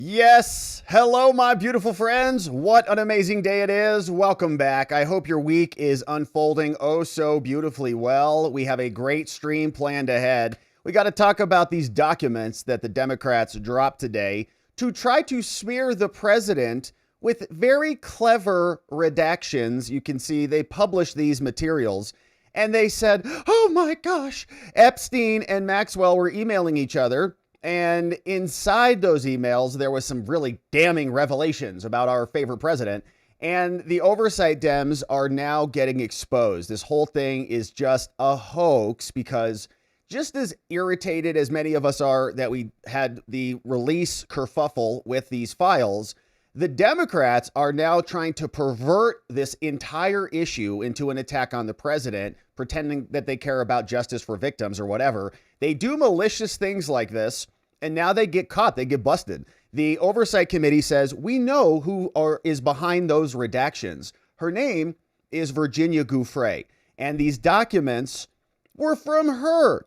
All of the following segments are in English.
Yes. Hello, my beautiful friends. What an amazing day it is. Welcome back. I hope your week is unfolding oh so beautifully well. We have a great stream planned ahead. We got to talk about these documents that the Democrats dropped today to try to smear the president with very clever redactions. You can see they published these materials and they said, oh my gosh, Epstein and Maxwell were emailing each other. And inside those emails, there was some really damning revelations about our favorite president. And the oversight Dems are now getting exposed. This whole thing is just a hoax because just as irritated as many of us are that we had the release kerfuffle with these files, the Democrats are now trying to pervert this entire issue into an attack on the president, pretending that they care about justice for victims or whatever. They do malicious things like this, and now they get caught. They get busted. The Oversight Committee says, we know who is behind those redactions. Her name is Virginia Gouffre, and these documents were from her.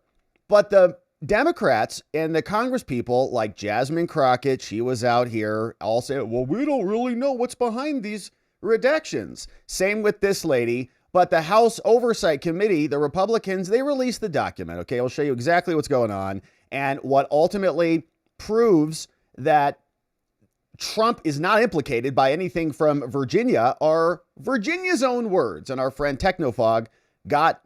But the Democrats and the Congress people like Jasmine Crockett, she was out here, all saying, well, we don't really know what's behind these redactions. Same with this lady. But the House Oversight Committee, the Republicans, they released the document. Okay, I'll show you exactly what's going on. And what ultimately proves that Trump is not implicated by anything from Virginia are Virginia's own words. And our friend Technofog got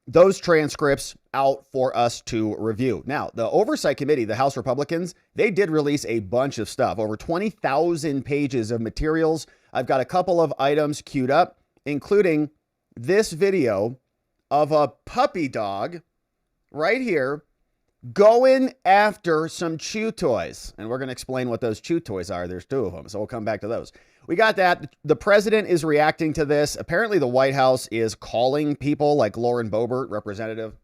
those transcripts out for us to review. Now, the Oversight Committee, the House Republicans, they did release a bunch of stuff, over 20,000 pages of materials. I've got a couple of items queued up, including this video of a puppy dog right here going after some chew toys. And we're going to explain what those chew toys are. There's two of them, so we'll come back to those. We got that. The president is reacting to this. Apparently, the White House is calling people like Lauren Boebert, representative,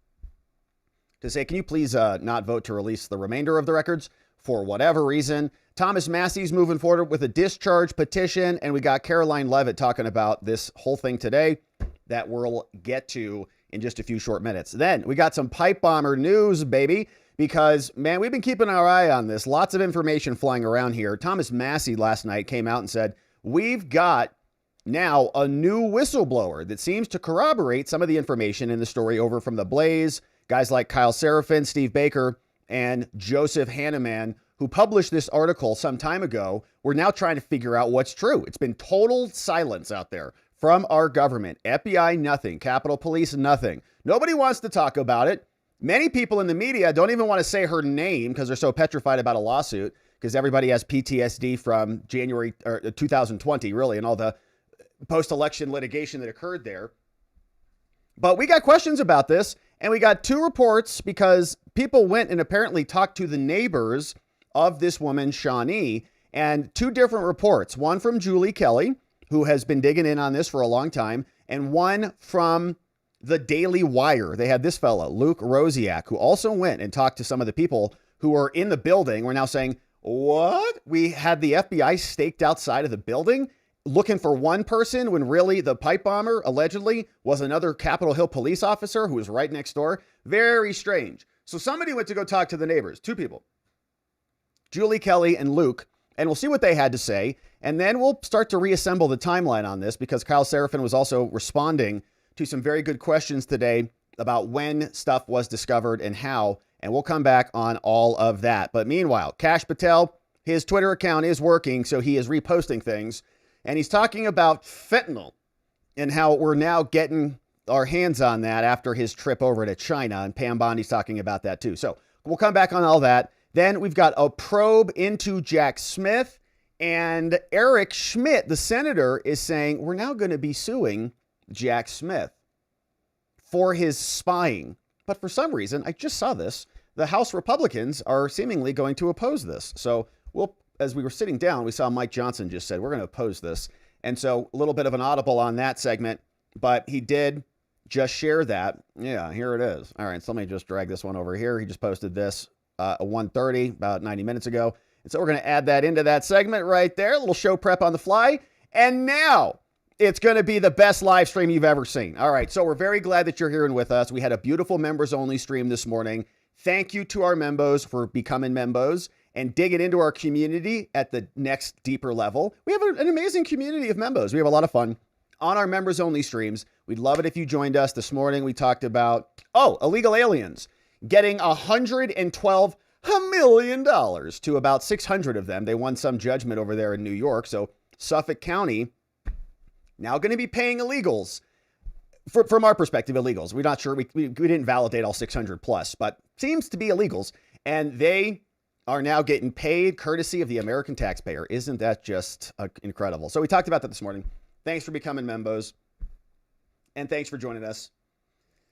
to say, can you please not vote to release the remainder of the records for whatever reason? Thomas Massey's moving forward with a discharge petition. And we got Caroline Leavitt talking about this whole thing today that we'll get to in just a few short minutes. Then we got some pipe bomber news, baby, because, man, we've been keeping our eye on this. Lots of information flying around here. Thomas Massey last night came out and said, we've got now a new whistleblower that seems to corroborate some of the information in the story over from The Blaze. Guys like Kyle Seraphin, Steve Baker, and Joseph Hanneman, who published this article some time ago, we're now trying to figure out what's true. It's been total silence out there from our government. FBI, nothing. Capitol Police, nothing. Nobody wants to talk about it. Many people in the media don't even want to say her name because they're so petrified about a lawsuit, because everybody has PTSD from January 2020, really, and all the post-election litigation that occurred there. But we got questions about this, and we got two reports because people went and apparently talked to the neighbors of this woman, Shawnee, and two different reports. One from Julie Kelly, who has been digging in on this for a long time, and one from the Daily Wire. They had this fella, Luke Rosiak, who also went and talked to some of the people who were in the building. We're now saying, what? We had the FBI staked outside of the building looking for one person when really the pipe bomber allegedly was another Capitol Hill police officer who was right next door. Very strange. So somebody went to go talk to the neighbors, two people, Julie Kelly and Luke, and we'll see what they had to say. And then we'll start to reassemble the timeline on this because Kyle Seraphin was also responding to some very good questions today about when stuff was discovered and how. And we'll come back on all of that. But meanwhile, Kash Patel, his Twitter account is working, so he is reposting things. And he's talking about fentanyl and how we're now getting our hands on that after his trip over to China. And Pam Bondi's talking about that too. So we'll come back on all that. Then we've got a probe into Jack Smith. And Eric Schmidt, the senator, is saying we're now going to be suing Jack Smith for his spying. But for some reason, I just saw this, the House Republicans are seemingly going to oppose this. So as we were sitting down, we saw Mike Johnson just said, we're going to oppose this. And so a little bit of an audible on that segment, but he did just share that. Yeah, here it is. All right, so let me just drag this one over here. He just posted this at 1:30, about 90 minutes ago. And so we're going to add that into that segment right there. A little show prep on the fly. And now it's going to be the best live stream you've ever seen. All right, so we're very glad that you're here and with us. We had a beautiful members only stream this morning. Thank you to our members for becoming members. and dig it into our community at the next deeper level, we have an amazing community of members. We have a lot of fun on our members only streams. We'd love it if you joined us. This morning we talked about, illegal aliens getting $112 million to about 600 of them. They won some judgment over there in New York. So Suffolk County now going to be paying illegals. From our perspective, illegals. We're not sure. We didn't validate all 600 plus, but seems to be illegals. And they are now getting paid courtesy of the American taxpayer. Isn't that just incredible? So we talked about that this morning. Thanks for becoming members. And thanks for joining us.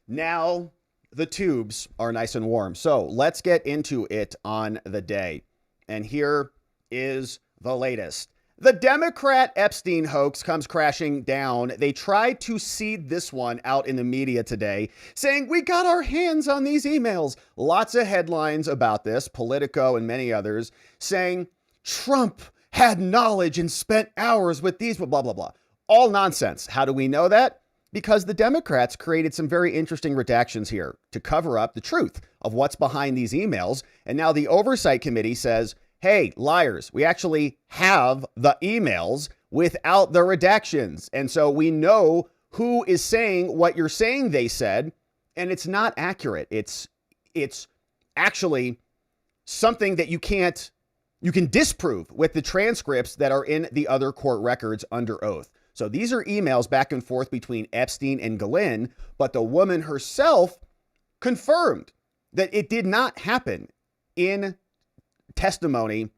Now the tubes are nice and warm. So let's get into it on the day. And here is the latest. The Democrat Epstein hoax comes crashing down. They tried to seed this one out in the media today, saying, we got our hands on these emails. Lots of headlines about this, Politico and many others, saying Trump had knowledge and spent hours with these, blah, blah, blah. All nonsense. How do we know that? Because the Democrats created some very interesting redactions here to cover up the truth of what's behind these emails. And now the Oversight Committee says, hey, liars, we actually have the emails without the redactions. And so we know who is saying what you're saying they said, and it's not accurate. It's actually something that you can disprove with the transcripts that are in the other court records under oath. So these are emails back and forth between Epstein and Ghislaine, but the woman herself confirmed that it did not happen in testimony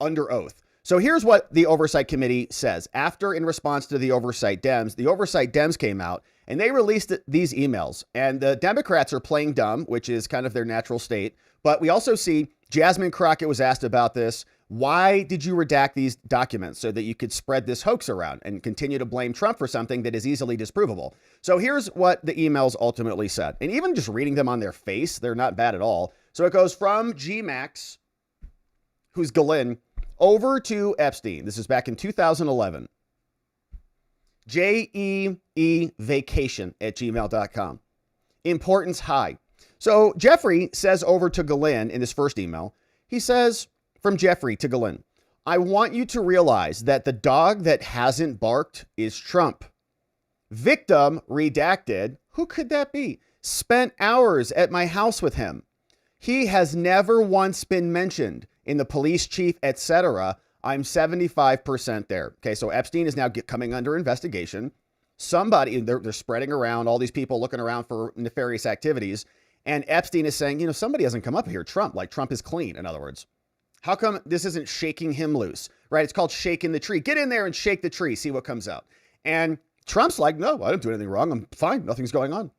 under oath. So here's what the Oversight Committee says. After, in response to the Oversight Dems came out and they released these emails. And the Democrats are playing dumb, which is kind of their natural state. But we also see Jasmine Crockett was asked about this. Why did you redact these documents so that you could spread this hoax around and continue to blame Trump for something that is easily disprovable? So here's what the emails ultimately said. And even just reading them on their face, they're not bad at all. So it goes from G-Max, who's Ghislaine, over to Epstein. This is back in 2011. JEEvacation@gmail.com. Importance high. So Jeffrey says over to Ghislaine in this first email, he says from Jeffrey to Ghislaine, I want you to realize that the dog that hasn't barked is Trump. Victim redacted. Who could that be? Spent hours at my house with him. He has never once been mentioned in the police chief, etc. I'm 75% there. Okay, so Epstein is now coming under investigation. Somebody, they're spreading around, all these people looking around for nefarious activities. And Epstein is saying, somebody hasn't come up here. Trump is clean, in other words. How come this isn't shaking him loose, right? It's called shaking the tree. Get in there and shake the tree, see what comes out. And Trump's like, no, I didn't do anything wrong. I'm fine. Nothing's going on.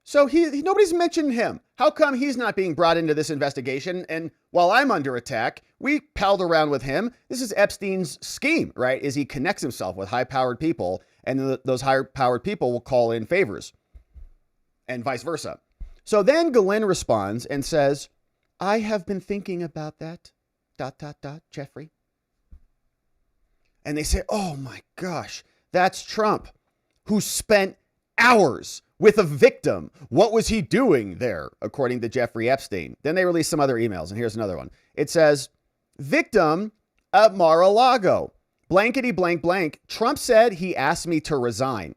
So nobody's mentioned him. How come he's not being brought into this investigation? And while I'm under attack, we palled around with him. This is Epstein's scheme, right? Is he connects himself with high-powered people, and those high-powered people will call in favors, and vice versa. So then Ghislaine responds and says, I have been thinking about that, ... Jeffrey. And they say, oh my gosh, that's Trump, who spent hours with a victim. What was he doing there, according to Jeffrey Epstein? Then they release some other emails, and here's another one. It says, victim at Mar-a-Lago. Blankety blank blank. Trump said he asked me to resign.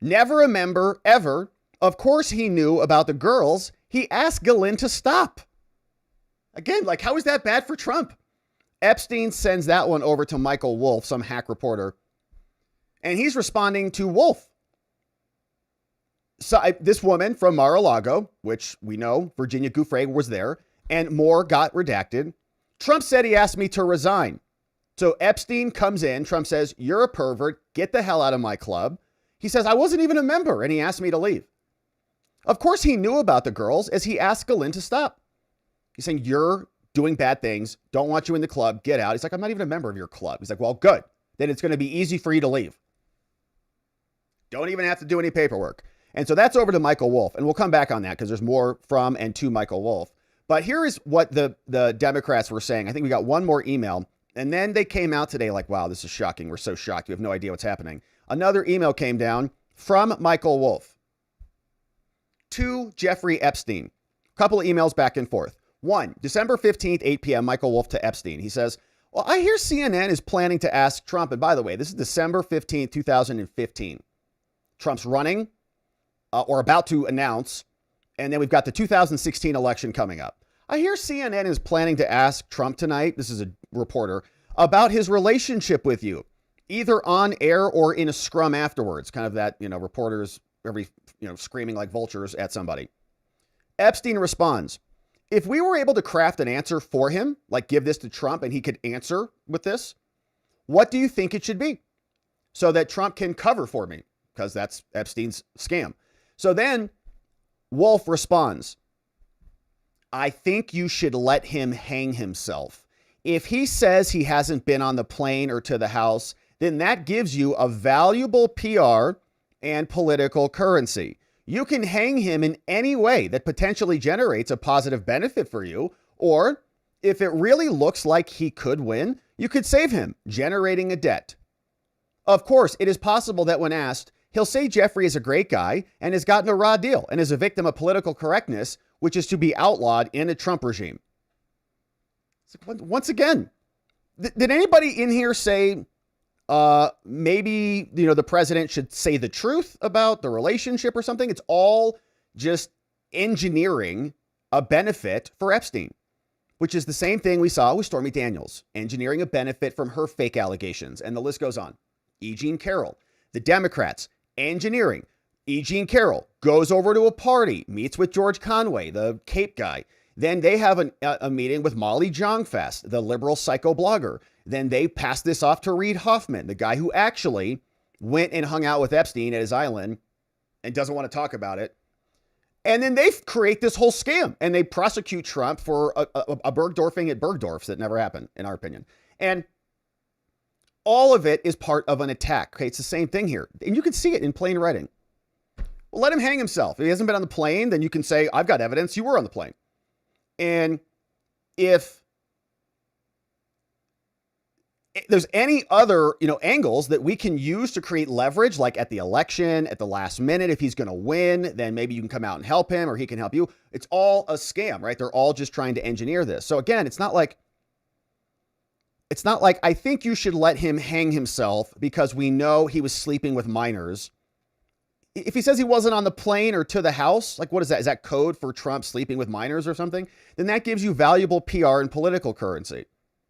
Never a member, ever. Of course he knew about the girls. He asked Ghislaine to stop. Again, how is that bad for Trump? Epstein sends that one over to Michael Wolff, some hack reporter. And he's responding to Wolff. So this woman from Mar-a-Lago, which we know Virginia Gouffre was there, and more got redacted. Trump said he asked me to resign. So Epstein comes in. Trump says, you're a pervert. Get the hell out of my club. He says, I wasn't even a member, and he asked me to leave. Of course, he knew about the girls as he asked Ghislaine to stop. He's saying, you're doing bad things. Don't want you in the club. Get out. He's like, I'm not even a member of your club. He's like, well, good. Then it's going to be easy for you to leave. Don't even have to do any paperwork. And so that's over to Michael Wolff. And we'll come back on that because there's more from and to Michael Wolff. But here is what the Democrats were saying. I think we got one more email. And then they came out today like, wow, this is shocking. We're so shocked. We have no idea what's happening. Another email came down from Michael Wolff to Jeffrey Epstein. A couple of emails back and forth. One, December 15th, 8 p.m., Michael Wolff to Epstein. He says, well, I hear CNN is planning to ask Trump, and by the way, this is December 15th, 2015. Trump's running or about to announce, and then we've got the 2016 election coming up. I hear CNN is planning to ask Trump tonight, this is a reporter, about his relationship with you, either on air or in a scrum afterwards. Kind of that, reporters screaming like vultures at somebody. Epstein responds, if we were able to craft an answer for him, like give this to Trump and he could answer with this, what do you think it should be? So that Trump can cover for me, because that's Epstein's scam. So then Wolff responds, I think you should let him hang himself. If he says he hasn't been on the plane or to the house, then that gives you a valuable PR and political currency. You can hang him in any way that potentially generates a positive benefit for you. Or if it really looks like he could win, you could save him, generating a debt. Of course, it is possible that when asked, he'll say Jeffrey is a great guy and has gotten a raw deal and is a victim of political correctness, which is to be outlawed in a Trump regime. Once again, did anybody in here say, maybe, the president should say the truth about the relationship or something? It's all just engineering a benefit for Epstein, which is the same thing we saw with Stormy Daniels, engineering a benefit from her fake allegations. And the list goes on. E. Jean Carroll, the Democrats, engineering. E. Jean Carroll goes over to a party, meets with George Conway, the Cape guy. Then they have a meeting with Molly Jong-Fast, the liberal psycho blogger. Then they pass this off to Reid Hoffman, the guy who actually went and hung out with Epstein at his island and doesn't want to talk about it. And then they create this whole scam and they prosecute Trump for a Bergdorfing at Bergdorf's that never happened, in our opinion. And all of it is part of an attack. Okay, it's the same thing here. And you can see it in plain writing. Well, let him hang himself. If he hasn't been on the plane, then you can say, I've got evidence you were on the plane. And if there's any other, angles that we can use to create leverage, like at the election, at the last minute, if he's going to win, then maybe you can come out and help him or he can help you. It's all a scam, right? They're all just trying to engineer this. So again, it's not like I think you should let him hang himself because we know he was sleeping with minors. If he says he wasn't on the plane or to the house, like what is that? Is that code for Trump sleeping with minors or something? Then that gives you valuable PR and political currency.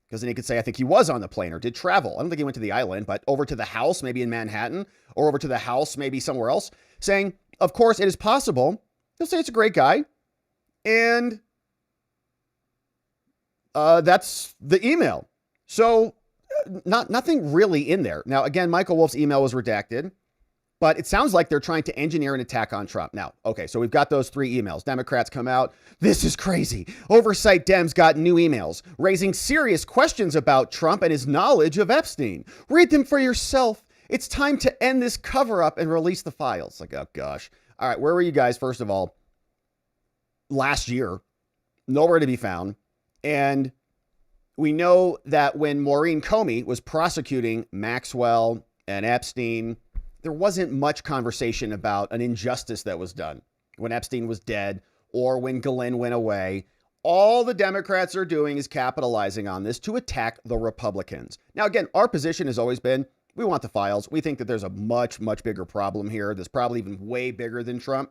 Because then he could say, I think he was on the plane or did travel. I don't think he went to the island, but over to the house, maybe in Manhattan, or over to the house, maybe somewhere else, saying, of course, it is possible. He'll say it's a great guy. And that's the email. So nothing really in there. Now, again, Michael Wolff's email was redacted. But it sounds like they're trying to engineer an attack on Trump. Now, okay, so we've got those 3 emails. Democrats come out. This is crazy. Oversight Dems got new emails raising serious questions about Trump and his knowledge of Epstein. Read them for yourself. It's time to end this cover up and release the files. Like, oh gosh. All right, where were you guys, first of all? Last year, nowhere to be found. And we know that when Maureen Comey was prosecuting Maxwell and Epstein, there wasn't much conversation about an injustice that was done when Epstein was dead or when Ghislaine went away. All the Democrats are doing is capitalizing on this to attack the Republicans. Now, again, our position has always been, we want the files. We think that there's a much, much bigger problem here. That's probably even way bigger than Trump,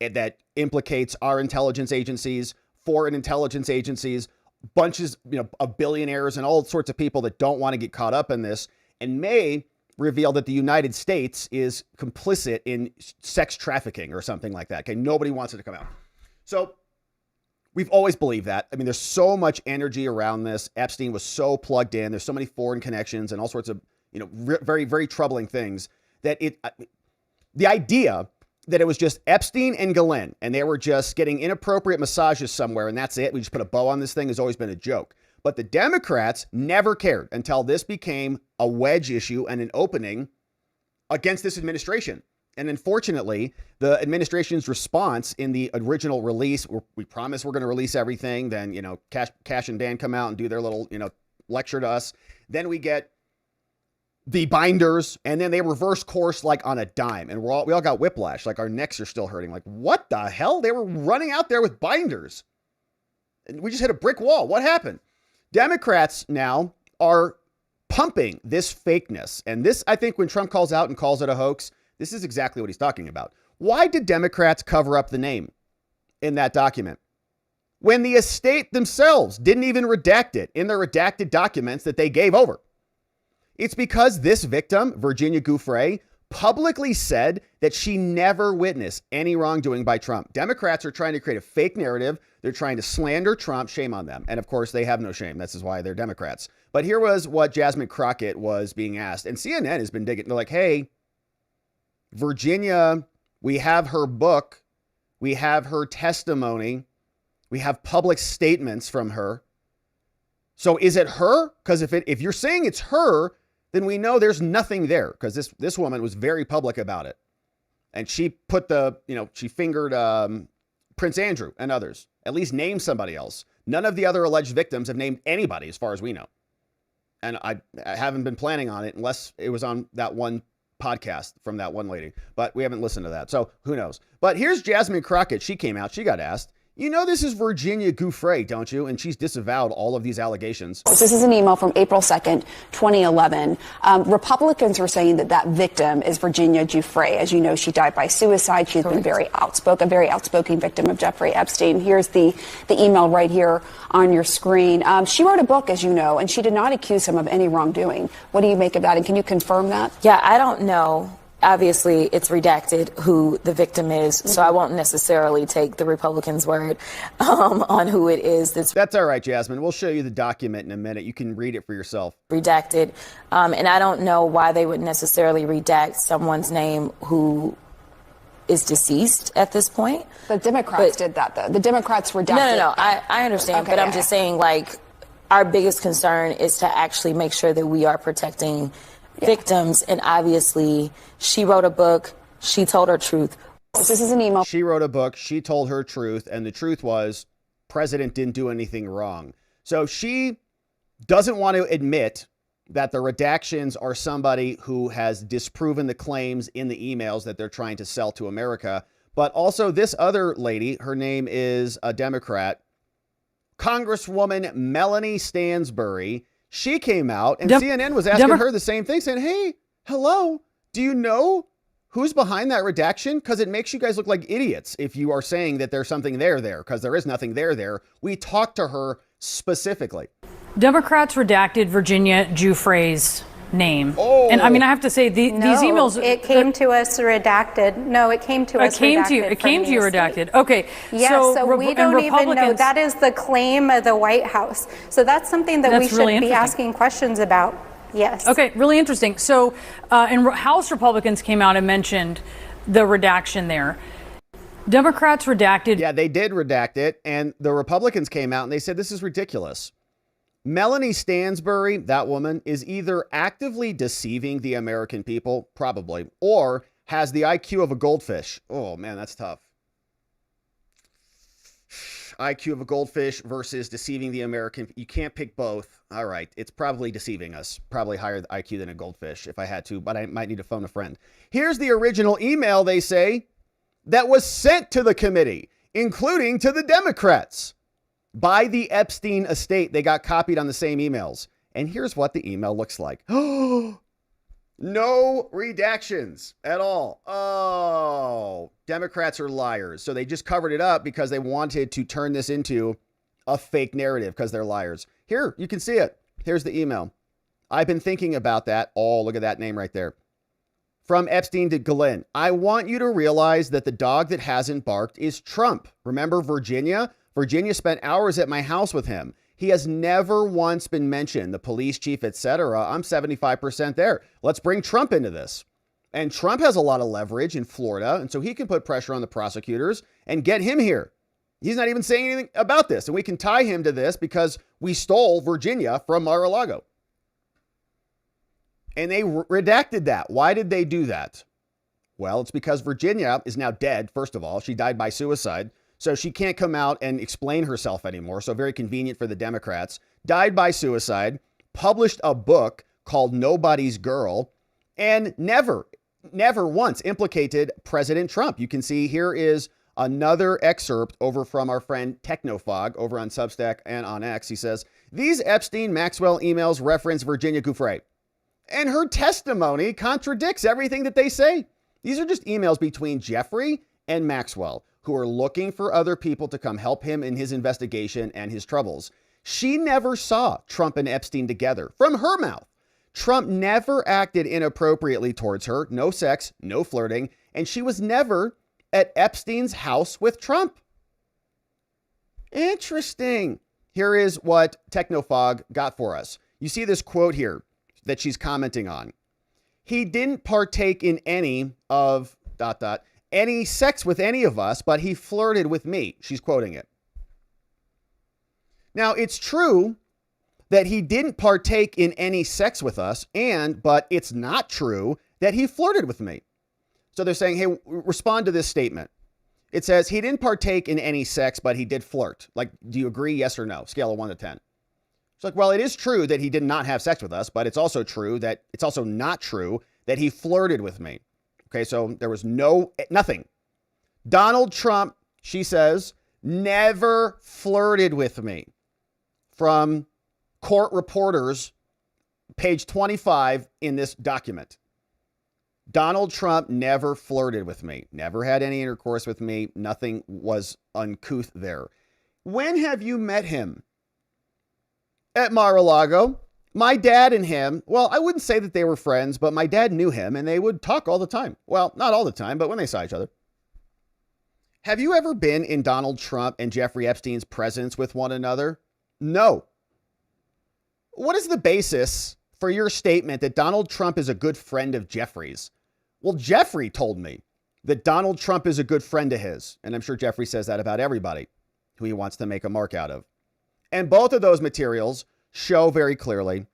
and that implicates our intelligence agencies, foreign intelligence agencies, bunches, of billionaires and all sorts of people that don't want to get caught up in this and may reveal that the United States is complicit in sex trafficking or something like that. Okay, nobody wants it to come out. So we've always believed that. I mean, there's so much energy around this. Epstein was so plugged in. There's so many foreign connections and all sorts of, very, very troubling things that the idea that it was just Epstein and Ghislaine and they were just getting inappropriate massages somewhere and that's it. We just put a bow on this thing has always been a joke. But the Democrats never cared until this became a wedge issue and an opening against this administration. And unfortunately, the administration's response in the original release, we promise we're going to release everything. Then, Cash and Dan come out and do their little, lecture to us. Then we get the binders and then they reverse course like on a dime. And we all got whiplash. Like our necks are still hurting. Like, what the hell? They were running out there with binders. We just hit a brick wall. What happened? Democrats now are pumping this fakeness. And this, I think, when Trump calls out and calls it a hoax, this is exactly what he's talking about. Why did Democrats cover up the name in that document when the estate themselves didn't even redact it in the redacted documents that they gave over? It's because this victim, Virginia Gouveia, publicly said that she never witnessed any wrongdoing by Trump. Democrats are trying to create a fake narrative. They're trying to slander Trump. Shame on them. And of course, they have no shame. This is why they're Democrats. But here was what Jasmine Crockett was being asked. And CNN has been digging. They're like, hey, Virginia, we have her book. We have her testimony. We have public statements from her. So is it her? Because if you're saying it's her, then we know there's nothing there, because this woman was very public about it. And she put she fingered Prince Andrew and others, at least named somebody else. None of the other alleged victims have named anybody as far as we know. And I haven't been planning on it unless it was on that one podcast from that one lady, but we haven't listened to that. So who knows? But here's Jasmine Crockett. She came out, she got asked, you know, this is Virginia Gouveia, don't you? And she's disavowed all of these allegations. This is an email from April 2nd, 2011. Republicans were saying that victim is Virginia Gouveia. As you know, she died by suicide. She's been very outspoken victim of Jeffrey Epstein. Here's the email right here on your screen. She wrote a book, as you know, and she did not accuse him of any wrongdoing. What do you make of that? And can you confirm that? Yeah, I don't know. Obviously, it's redacted who the victim is, so I won't necessarily take the Republicans' word on who it is. That's all right, Jasmine. We'll show you the document in a minute. You can read it for yourself. Redacted. And I don't know why they would necessarily redact someone's name who is deceased at this point. The Democrats did that, though. The Democrats redacted. No. I understand, okay, but I'm just saying, like, our biggest concern is to actually make sure that we are protecting victims, and obviously she wrote a book, she told her truth. This is an email. She wrote a book, she told her truth, and the truth was president didn't do anything wrong. So she doesn't want to admit that the redactions are somebody who has disproven the claims in the emails that they're trying to sell to America. But also this other lady, her name is a Democrat, Congresswoman Melanie Stansbury. She came out and CNN was asking her the same thing, saying, hey, hello, do you know who's behind that redaction? Because it makes you guys look like idiots if you are saying that there's something there, because there is nothing there. We talked to her specifically. Democrats redacted Virginia Giuffre's name. Oh. And I mean, I have to say, these emails. It came to us redacted. No, it came to us redacted. It came to you redacted. Okay. Yes, so we don't even know. That is the claim of the White House. So that's something that we should be asking questions about. Yes. Okay, really interesting. So and House Republicans came out and mentioned the redaction there. Democrats redacted. Yeah, they did redact it. And the Republicans came out and they said, this is ridiculous. Melanie Stansbury, that woman, is either actively deceiving the American people, probably, or has the IQ of a goldfish. Oh, man, that's tough. IQ of a goldfish versus deceiving the American. You can't pick both. All right. It's probably deceiving us. Probably higher IQ than a goldfish if I had to, but I might need to phone a friend. Here's the original email, they say, that was sent to the committee, including to the Democrats. By the Epstein estate. They got copied on the same emails. And here's what the email looks like. No redactions at all. Oh, Democrats are liars. So they just covered it up because they wanted to turn this into a fake narrative because they're liars. Here, you can see it. Here's the email. I've been thinking about that. Oh, look at that name right there. From Epstein to Glenn. I want you to realize that the dog that hasn't barked is Trump. Remember Virginia? Virginia spent hours at my house with him. He has never once been mentioned, the police chief, etc. I'm 75% there. Let's bring Trump into this. And Trump has a lot of leverage in Florida, and so he can put pressure on the prosecutors and get him here. He's not even saying anything about this, and we can tie him to this because we stole Virginia from Mar-a-Lago. And they redacted that. Why did they do that? Well, it's because Virginia is now dead, first of all. She died by suicide. So she can't come out and explain herself anymore. So very convenient for the Democrats. Died by suicide, published a book called Nobody's Girl, and never once implicated President Trump. You can see here is Another excerpt over from our friend Technofog over on Substack and on X. He says, these Epstein-Maxwell emails reference Virginia Gouveia, and her testimony contradicts everything that they say. These are just emails between Jeffrey and Maxwell, who are looking for other people to come help him in his investigation and his troubles. She never saw Trump and Epstein together. From her mouth, Trump never acted inappropriately towards her. No sex, no flirting, and she was never at Epstein's house with Trump. Interesting. Here is what Technofog got for us. You see this quote here that she's commenting on. He didn't partake in any of ... any sex with any of us, but he flirted with me. She's quoting it. Now, it's true that he didn't partake in any sex with us, but it's not true that he flirted with me. So they're saying, hey, respond to this statement. It says he didn't partake in any sex, but he did flirt. Like, do you agree? Yes or no? Scale of 1 to 10. It's like, well, it is true that he did not have sex with us, but it's also not true that he flirted with me. Okay, so there was nothing. Donald Trump, she says, never flirted with me. From court reporters, page 25 in this document. Donald Trump never flirted with me, never had any intercourse with me. Nothing was uncouth there. When have you met him? At Mar-a-Lago. My dad and him, well, I wouldn't say that they were friends, but my dad knew him and they would talk all the time. Well, not all the time, but when they saw each other. Have you ever been in Donald Trump and Jeffrey Epstein's presence with one another? No. What is the basis for your statement that Donald Trump is a good friend of Jeffrey's? Well, Jeffrey told me that Donald Trump is a good friend of his. And I'm sure Jeffrey says that about everybody who he wants to make a mark out of. And both of those materials show very clearly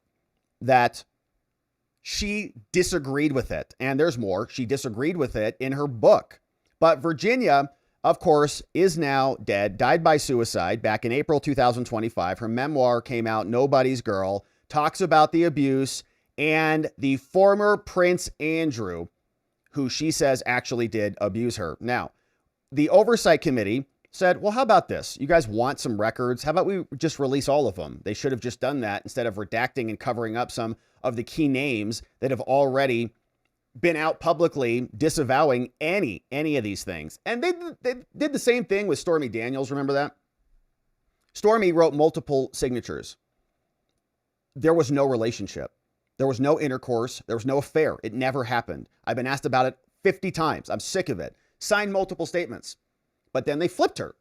that she disagreed with it. And there's more. She disagreed with it in her book. But Virginia, of course, is now dead, died by suicide back in April 2025. Her memoir came out, Nobody's Girl, talks about the abuse and the former Prince Andrew, who she says actually did abuse her. Now, the Oversight Committee said, well, how about this? You guys want some records? How about we just release all of them? They should have just done that instead of redacting and covering up some of the key names that have already been out publicly disavowing any of these things. And they did the same thing with Stormy Daniels. Remember that? Stormy wrote multiple signatures. There was no relationship. There was no intercourse. There was no affair. It never happened. I've been asked about it 50 times. I'm sick of it. Signed multiple statements. But then they flipped her.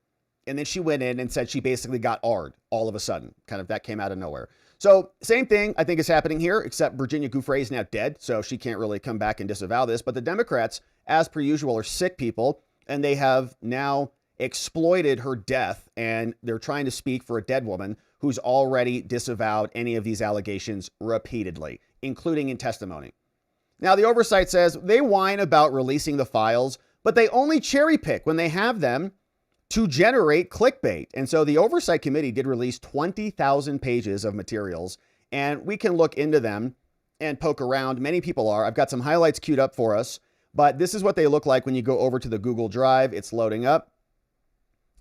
And then she went in and said she basically got R'd all of a sudden. Kind of that came out of nowhere. So same thing I think is happening here, except Virginia Gouveia is now dead. So she can't really come back and disavow this. But the Democrats, as per usual, are sick people. And they have now exploited her death. And they're trying to speak for a dead woman who's already disavowed any of these allegations repeatedly, including in testimony. Now, the oversight says they whine about releasing the files, but they only cherry pick when they have them to generate clickbait. And so the Oversight Committee did release 20,000 pages of materials, and we can look into them and poke around. Many people are. I've got some highlights queued up for us, but this is what they look like when you go over to the Google Drive. It's loading up.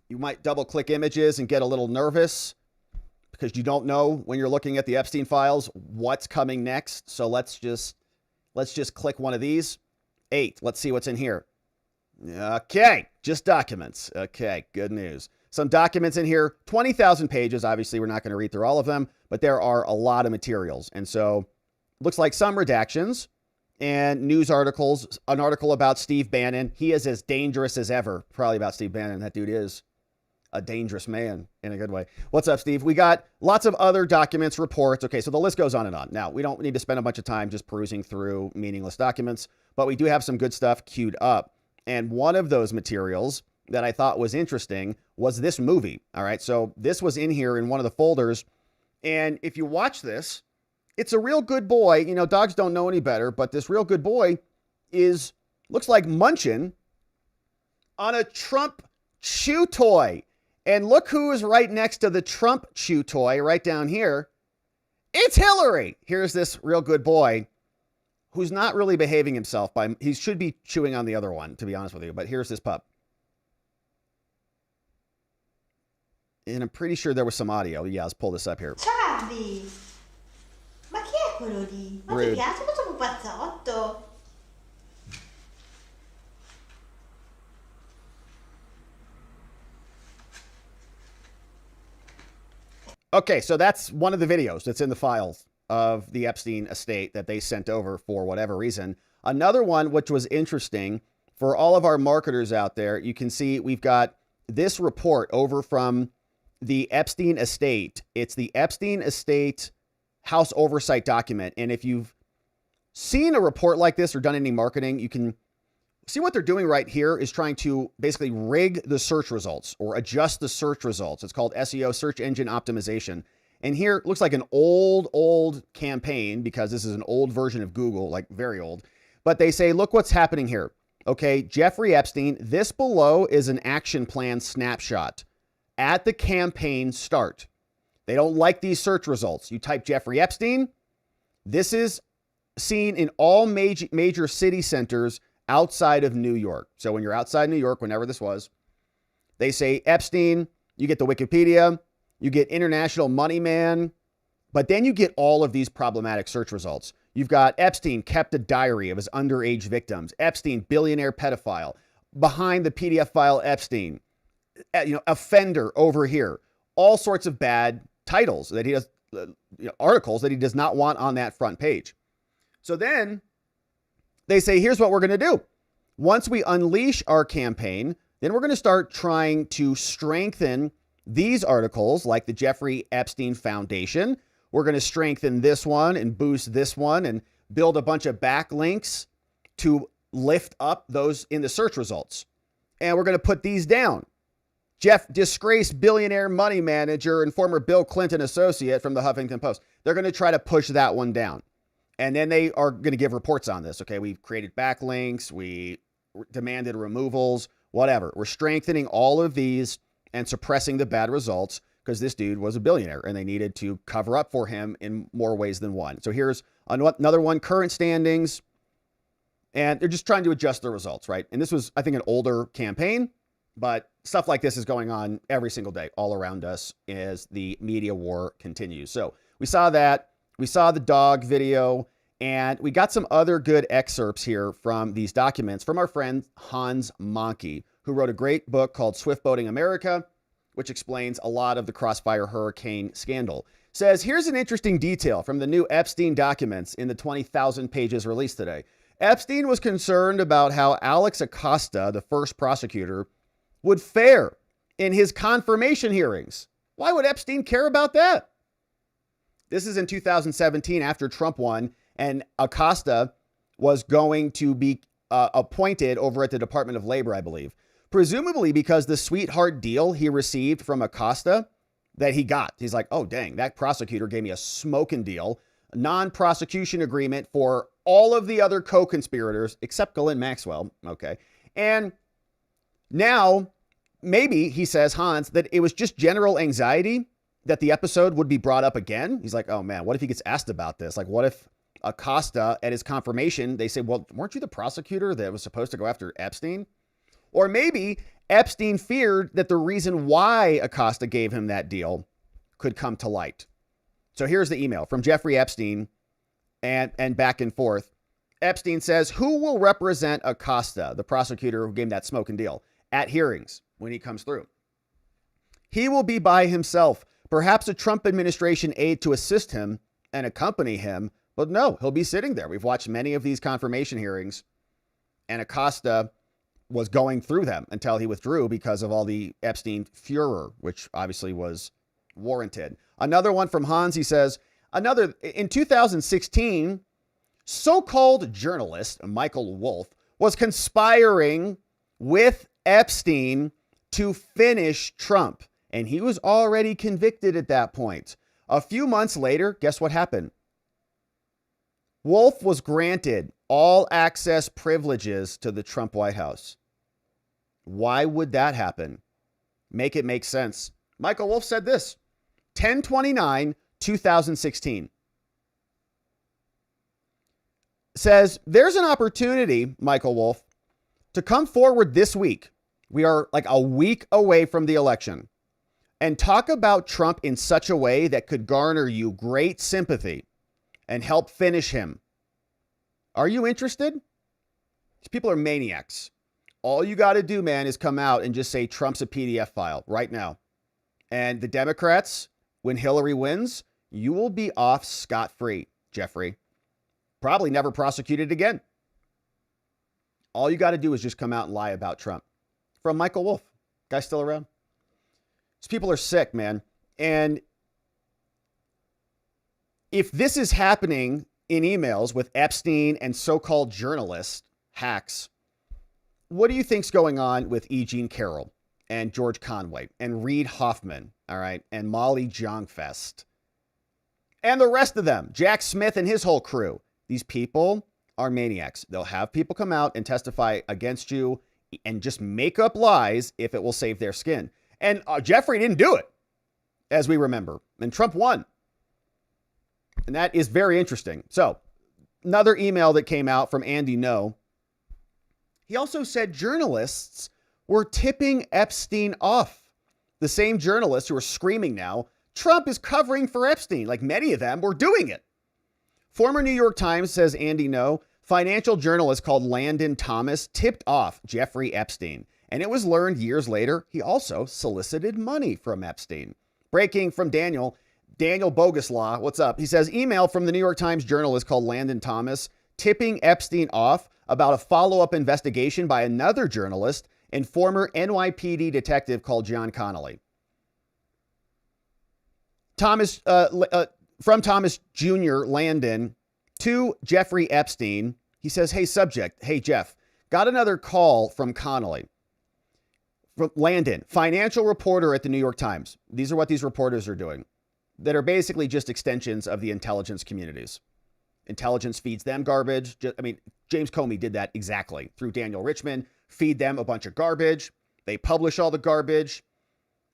You might double click images and get a little nervous because you don't know when you're looking at the Epstein files what's coming next. So let's just click one of these. 8. Let's see what's in here. Okay, just documents. Okay, good news. Some documents in here, 20,000 pages. Obviously, we're not going to read through all of them, but there are a lot of materials. And so looks like some redactions and news articles, an article about Steve Bannon. He is as dangerous as ever. Probably about Steve Bannon. That dude is a dangerous man in a good way. What's up, Steve? We got lots of other documents, reports. Okay, so the list goes on and on. Now, we don't need to spend a bunch of time just perusing through meaningless documents, but we do have some good stuff queued up. And one of those materials that I thought was interesting was this movie. All right, so this was in here in one of the folders. And if you watch this, it's a real good boy. You know, dogs don't know any better, but this real good boy looks like munching on a Trump chew toy. And look who is right next to the Trump chew toy right down here. It's Hillary. Here's this real good boy who's not really behaving himself. He should be chewing on the other one, to be honest with you. But here's this pup. And I'm pretty sure there was some audio. Yeah, let's pull this up here. Charlie, ma chi è quello lì? Ma ti piace questo pupazzotto? Okay, so that's one of the videos that's in the files of the Epstein estate that they sent over for whatever reason. Another one, which was interesting for all of our marketers out there, you can see we've got this report over from the Epstein estate. It's the Epstein estate House oversight document. And if you've seen a report like this or done any marketing, you can see what they're doing right here is trying to basically rig the search results or adjust the search results. It's called SEO, search engine optimization. And here it looks like an old campaign because this is an old version of Google, like very old. But they say, look what's happening here. Okay, Jeffrey Epstein, this below is an action plan snapshot at the campaign start. They don't like these search results. You type Jeffrey Epstein. This is seen in all major city centers outside of New York. So when you're outside New York, whenever this was, they say Epstein, you get the Wikipedia, you get International Money Man, but then you get all of these problematic search results. You've got Epstein kept a diary of his underage victims. Epstein, billionaire pedophile. Behind the PDF file, Epstein, offender over here. All sorts of bad titles that he does, articles that he does not want on that front page. So then they say, here's what we're going to do. Once we unleash our campaign, then we're going to start trying to strengthen these articles like the Jeffrey Epstein Foundation. We're going to strengthen this one and boost this one and build a bunch of backlinks to lift up those in the search results. And we're going to put these down. Jeff, disgraced billionaire money manager and former Bill Clinton associate from the Huffington Post. They're going to try to push that one down. And then they are going to give reports on this. Okay, we've created backlinks. We demanded removals, whatever. We're strengthening all of these and suppressing the bad results because this dude was a billionaire and they needed to cover up for him in more ways than one. So here's another one, current standings. And they're just trying to adjust the results, right? And this was, I think, an older campaign, but stuff like this is going on every single day all around us as the media war continues. So we saw that. We saw the dog video, and we got some other good excerpts here from these documents from our friend Hans Monkey, who wrote a great book called Swift Boating America, which explains a lot of the Crossfire Hurricane scandal. Says, here's an interesting detail from the new Epstein documents in the 20,000 pages released today. Epstein was concerned about how Alex Acosta, the first prosecutor, would fare in his confirmation hearings. Why would Epstein care about that? This is in 2017 after Trump won and Acosta was going to be appointed over at the Department of Labor, I believe. Presumably because the sweetheart deal he received from Acosta that he got. He's like, oh, dang, that prosecutor gave me a smoking deal, a non-prosecution agreement for all of the other co-conspirators except Ghislaine Maxwell. Okay. And now maybe he says, Hans, that it was just general anxiety that the episode would be brought up again. He's like, oh man, what if he gets asked about this? Like, what if Acosta at his confirmation, they say, well, weren't you the prosecutor that was supposed to go after Epstein? Or maybe Epstein feared that the reason why Acosta gave him that deal could come to light. So here's the email from Jeffrey Epstein and back and forth. Epstein says, who will represent Acosta, the prosecutor who gave him that smoking deal, at hearings when he comes through? He will be by himself, perhaps a Trump administration aide to assist him and accompany him. But no, he'll be sitting there. We've watched many of these confirmation hearings, and Acosta was going through them until he withdrew because of all the Epstein furor, which obviously was warranted. Another one from Hans, he says, in 2016, so-called journalist Michael Wolff was conspiring with Epstein to finish Trump, and he was already convicted at that point. A few months later, guess what happened? Wolff was granted all access privileges to the Trump White House. Why would that happen? Make it make sense. Michael Wolff said this, 10/29/2016. Says, there's an opportunity, Michael Wolff, to come forward this week. We are like a week away from the election. and talk about Trump in such a way that could garner you great sympathy and help finish him. Are you interested? These people are maniacs. All you got to do, man, is come out and just say Trump's a PDF file right now. And the Democrats, when Hillary wins, you will be off scot-free, Jeffrey. Probably never prosecuted again. All you got to do is just come out and lie about Trump. From Michael Wolff. Guy still around? These people are sick, man. And if this is happening in emails with Epstein and so-called journalists, hacks, what do you think's going on with E. Jean Carroll and George Conway and Reid Hoffman, all right, and Molly Jong-Fest and the rest of them, Jack Smith and his whole crew? These people are maniacs. They'll have people come out and testify against you and just make up lies if it will save their skin. And Jeffrey didn't do it, as we remember, and Trump won. And that is very interesting. So another email that came out from Andy No. He also said journalists were tipping Epstein off. The same journalists who are screaming now, Trump is covering for Epstein, like many of them were doing it. Former New York Times, says Andy No, financial journalist called Landon Thomas tipped off Jeffrey Epstein. And it was learned years later, he also solicited money from Epstein. Breaking from Daniel Boguslaw, what's up? He says, email from the New York Times journalist called Landon Thomas tipping Epstein off about a follow-up investigation by another journalist and former NYPD detective called John Connolly. From Thomas Jr. Landon to Jeffrey Epstein, he says, hey, subject, hey, Jeff, got another call from Connolly. From Landon, financial reporter at the New York Times. These are what these reporters are doing that are basically just extensions of the intelligence communities. Intelligence feeds them garbage. James Comey did that exactly through Daniel Richman, feed them a bunch of garbage. They publish all the garbage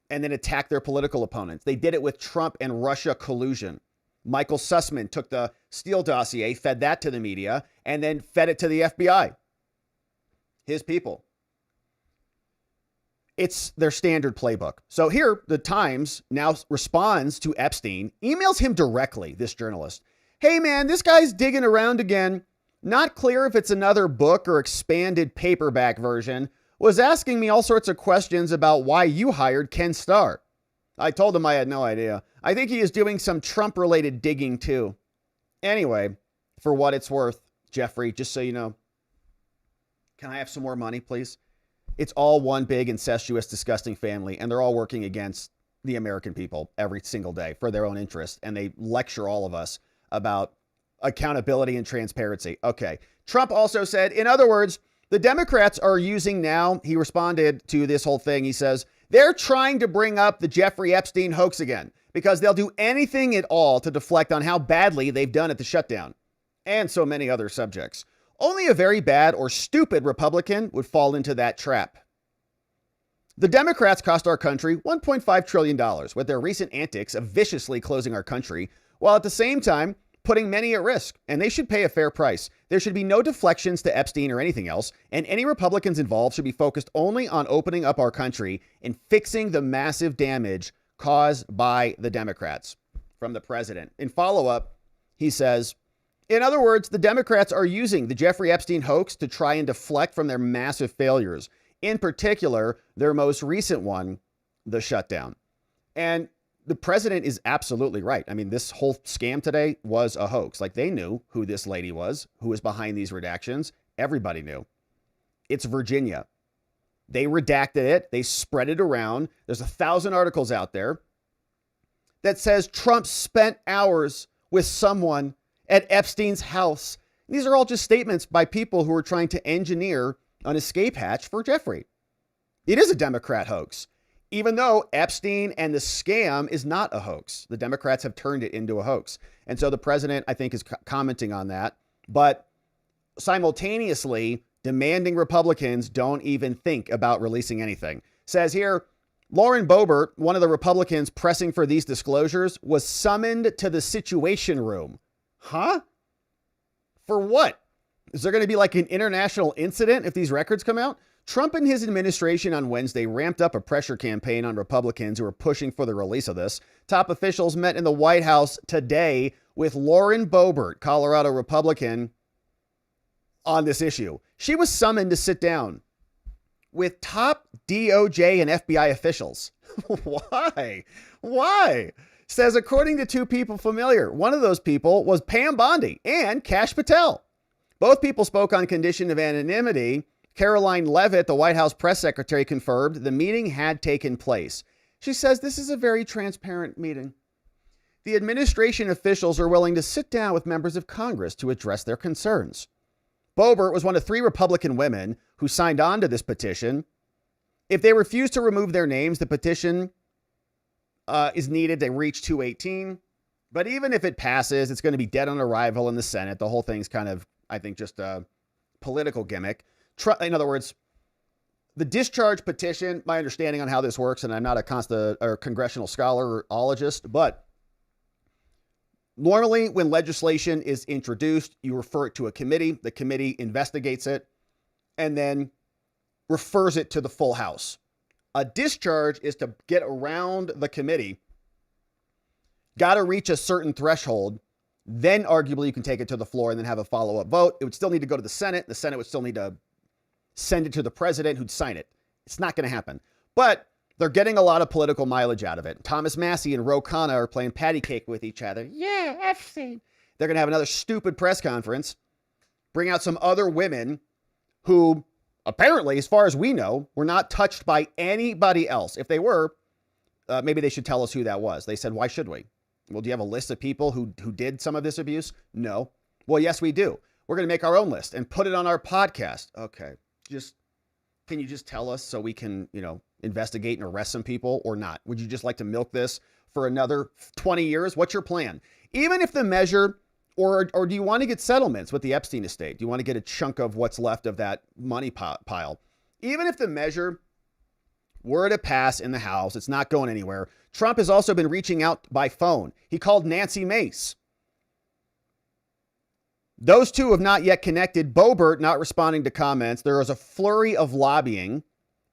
and then attack their political opponents. They did it with Trump and Russia collusion. Michael Sussman took the Steele dossier, fed that to the media, and then fed it to the FBI. His people. It's their standard playbook. So here, the Times now responds to Epstein, emails him directly, this journalist. Hey, man, this guy's digging around again. Not clear if it's another book or expanded paperback version. Was asking me all sorts of questions about why you hired Ken Starr. I told him I had no idea. I think he is doing some Trump-related digging, too. Anyway, for what it's worth, Jeffrey, just so you know, can I have some more money, please? It's all one big, incestuous, disgusting family, and they're all working against the American people every single day for their own interest, and they lecture all of us about accountability and transparency. Okay. Trump also said, in other words, the Democrats are using now, he responded to this whole thing, he says, they're trying to bring up the Jeffrey Epstein hoax again because they'll do anything at all to deflect on how badly they've done at the shutdown and so many other subjects. Only a very bad or stupid Republican would fall into that trap. The Democrats cost our country $1.5 trillion with their recent antics of viciously closing our country, while at the same time putting many at risk, and they should pay a fair price. There should be no deflections to Epstein or anything else, and any Republicans involved should be focused only on opening up our country and fixing the massive damage caused by the Democrats. From the president. In follow-up, he says, in other words, the Democrats are using the Jeffrey Epstein hoax to try and deflect from their massive failures, in particular, their most recent one, the shutdown. And the president is absolutely right. I mean, this whole scam today was a hoax. Like, they knew who this lady was, who was behind these redactions. Everybody knew. It's Virginia. They redacted it. They spread it around. There's 1,000 articles out there that says Trump spent hours with someone at Epstein's house. These are all just statements by people who are trying to engineer an escape hatch for Jeffrey. It is a Democrat hoax, even though Epstein and the scam is not a hoax. The Democrats have turned it into a hoax. And so the president, I think, is commenting on that, but simultaneously demanding Republicans don't even think about releasing anything. Says here, Lauren Boebert, one of the Republicans pressing for these disclosures, was summoned to the Situation Room. Huh? For what? Is there going to be like an international incident if these records come out? Trump and his administration on Wednesday ramped up a pressure campaign on Republicans who were pushing for the release of this. Top officials met in the White House today with Lauren Boebert, Colorado Republican, on this issue. She was summoned to sit down with top DOJ and FBI officials. Why? Why? Says, according to two people familiar, one of those people was Pam Bondi and Kash Patel. Both people spoke on condition of anonymity. Caroline Leavitt, the White House press secretary, confirmed the meeting had taken place. She says this is a very transparent meeting. The administration officials are willing to sit down with members of Congress to address their concerns. Boebert was one of 3 Republican women who signed on to this petition. If they refuse to remove their names, the petition is needed to reach 218. But even if it passes, it's going to be dead on arrival in the Senate. The whole thing's kind of, I think, just a political gimmick. In other words, the discharge petition, my understanding on how this works, and I'm not a congressional scholar or ologist, but normally when legislation is introduced, you refer it to a committee. The committee investigates it and then refers it to the full House. A discharge is to get around the committee, got to reach a certain threshold, then arguably you can take it to the floor and then have a follow-up vote. It would still need to go to the Senate. The Senate would still need to send it to the president who'd sign it. It's not going to happen. But they're getting a lot of political mileage out of it. Thomas Massie and Ro Khanna are playing patty cake with each other. Yeah, Epstein. They're going to have another stupid press conference, bring out some other women who apparently, as far as we know, were not touched by anybody else. If they were, maybe they should tell us who that was. They said, why should we? Well, do you have a list of people who did some of this abuse? No. Well, yes, we do. We're going to make our own list and put it on our podcast. Okay. Can you just tell us so we can, investigate and arrest some people or not? Would you just like to milk this for another 20 years? What's your plan? Even if the measure, or do you want to get settlements with the Epstein estate? Do you want to get a chunk of what's left of that money pile? Even if the measure were to pass in the House, it's not going anywhere. Trump has also been reaching out by phone. He called Nancy Mace. Those two have not yet connected. Boebert not responding to comments. There is a flurry of lobbying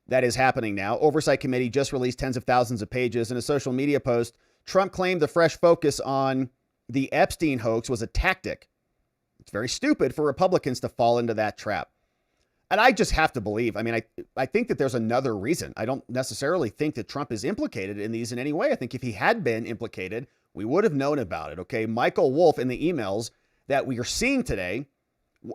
that is happening now. Oversight Committee just released tens of thousands of pages. In a social media post, Trump claimed the fresh focus on the Epstein hoax was a tactic. It's very stupid for Republicans to fall into that trap. And I just have to believe. I think that there's another reason. I don't necessarily think that Trump is implicated in these in any way. I think if he had been implicated, we would have known about it. Okay. Michael Wolff in the emails that we are seeing today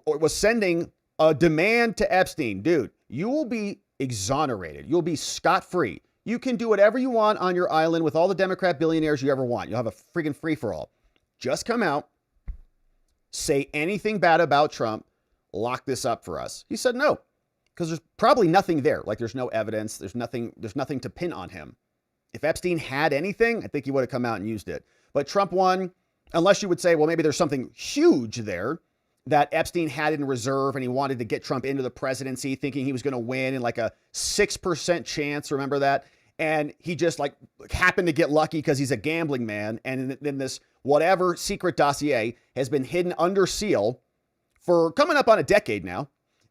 was sending a demand to Epstein. Dude, you will be exonerated. You'll be scot-free. You can do whatever you want on your island with all the Democrat billionaires you ever want. You'll have a freaking free-for-all. Just come out, say anything bad about Trump, lock this up for us. He said no, because there's probably nothing there. Like there's no evidence. There's nothing to pin on him. If Epstein had anything, I think he would have come out and used it. But Trump won. Unless you would say, well, maybe there's something huge there that Epstein had in reserve and he wanted to get Trump into the presidency thinking he was going to win in like a 6% chance. Remember that? And he just happened to get lucky because he's a gambling man. And then this whatever secret dossier has been hidden under seal for coming up on a decade now.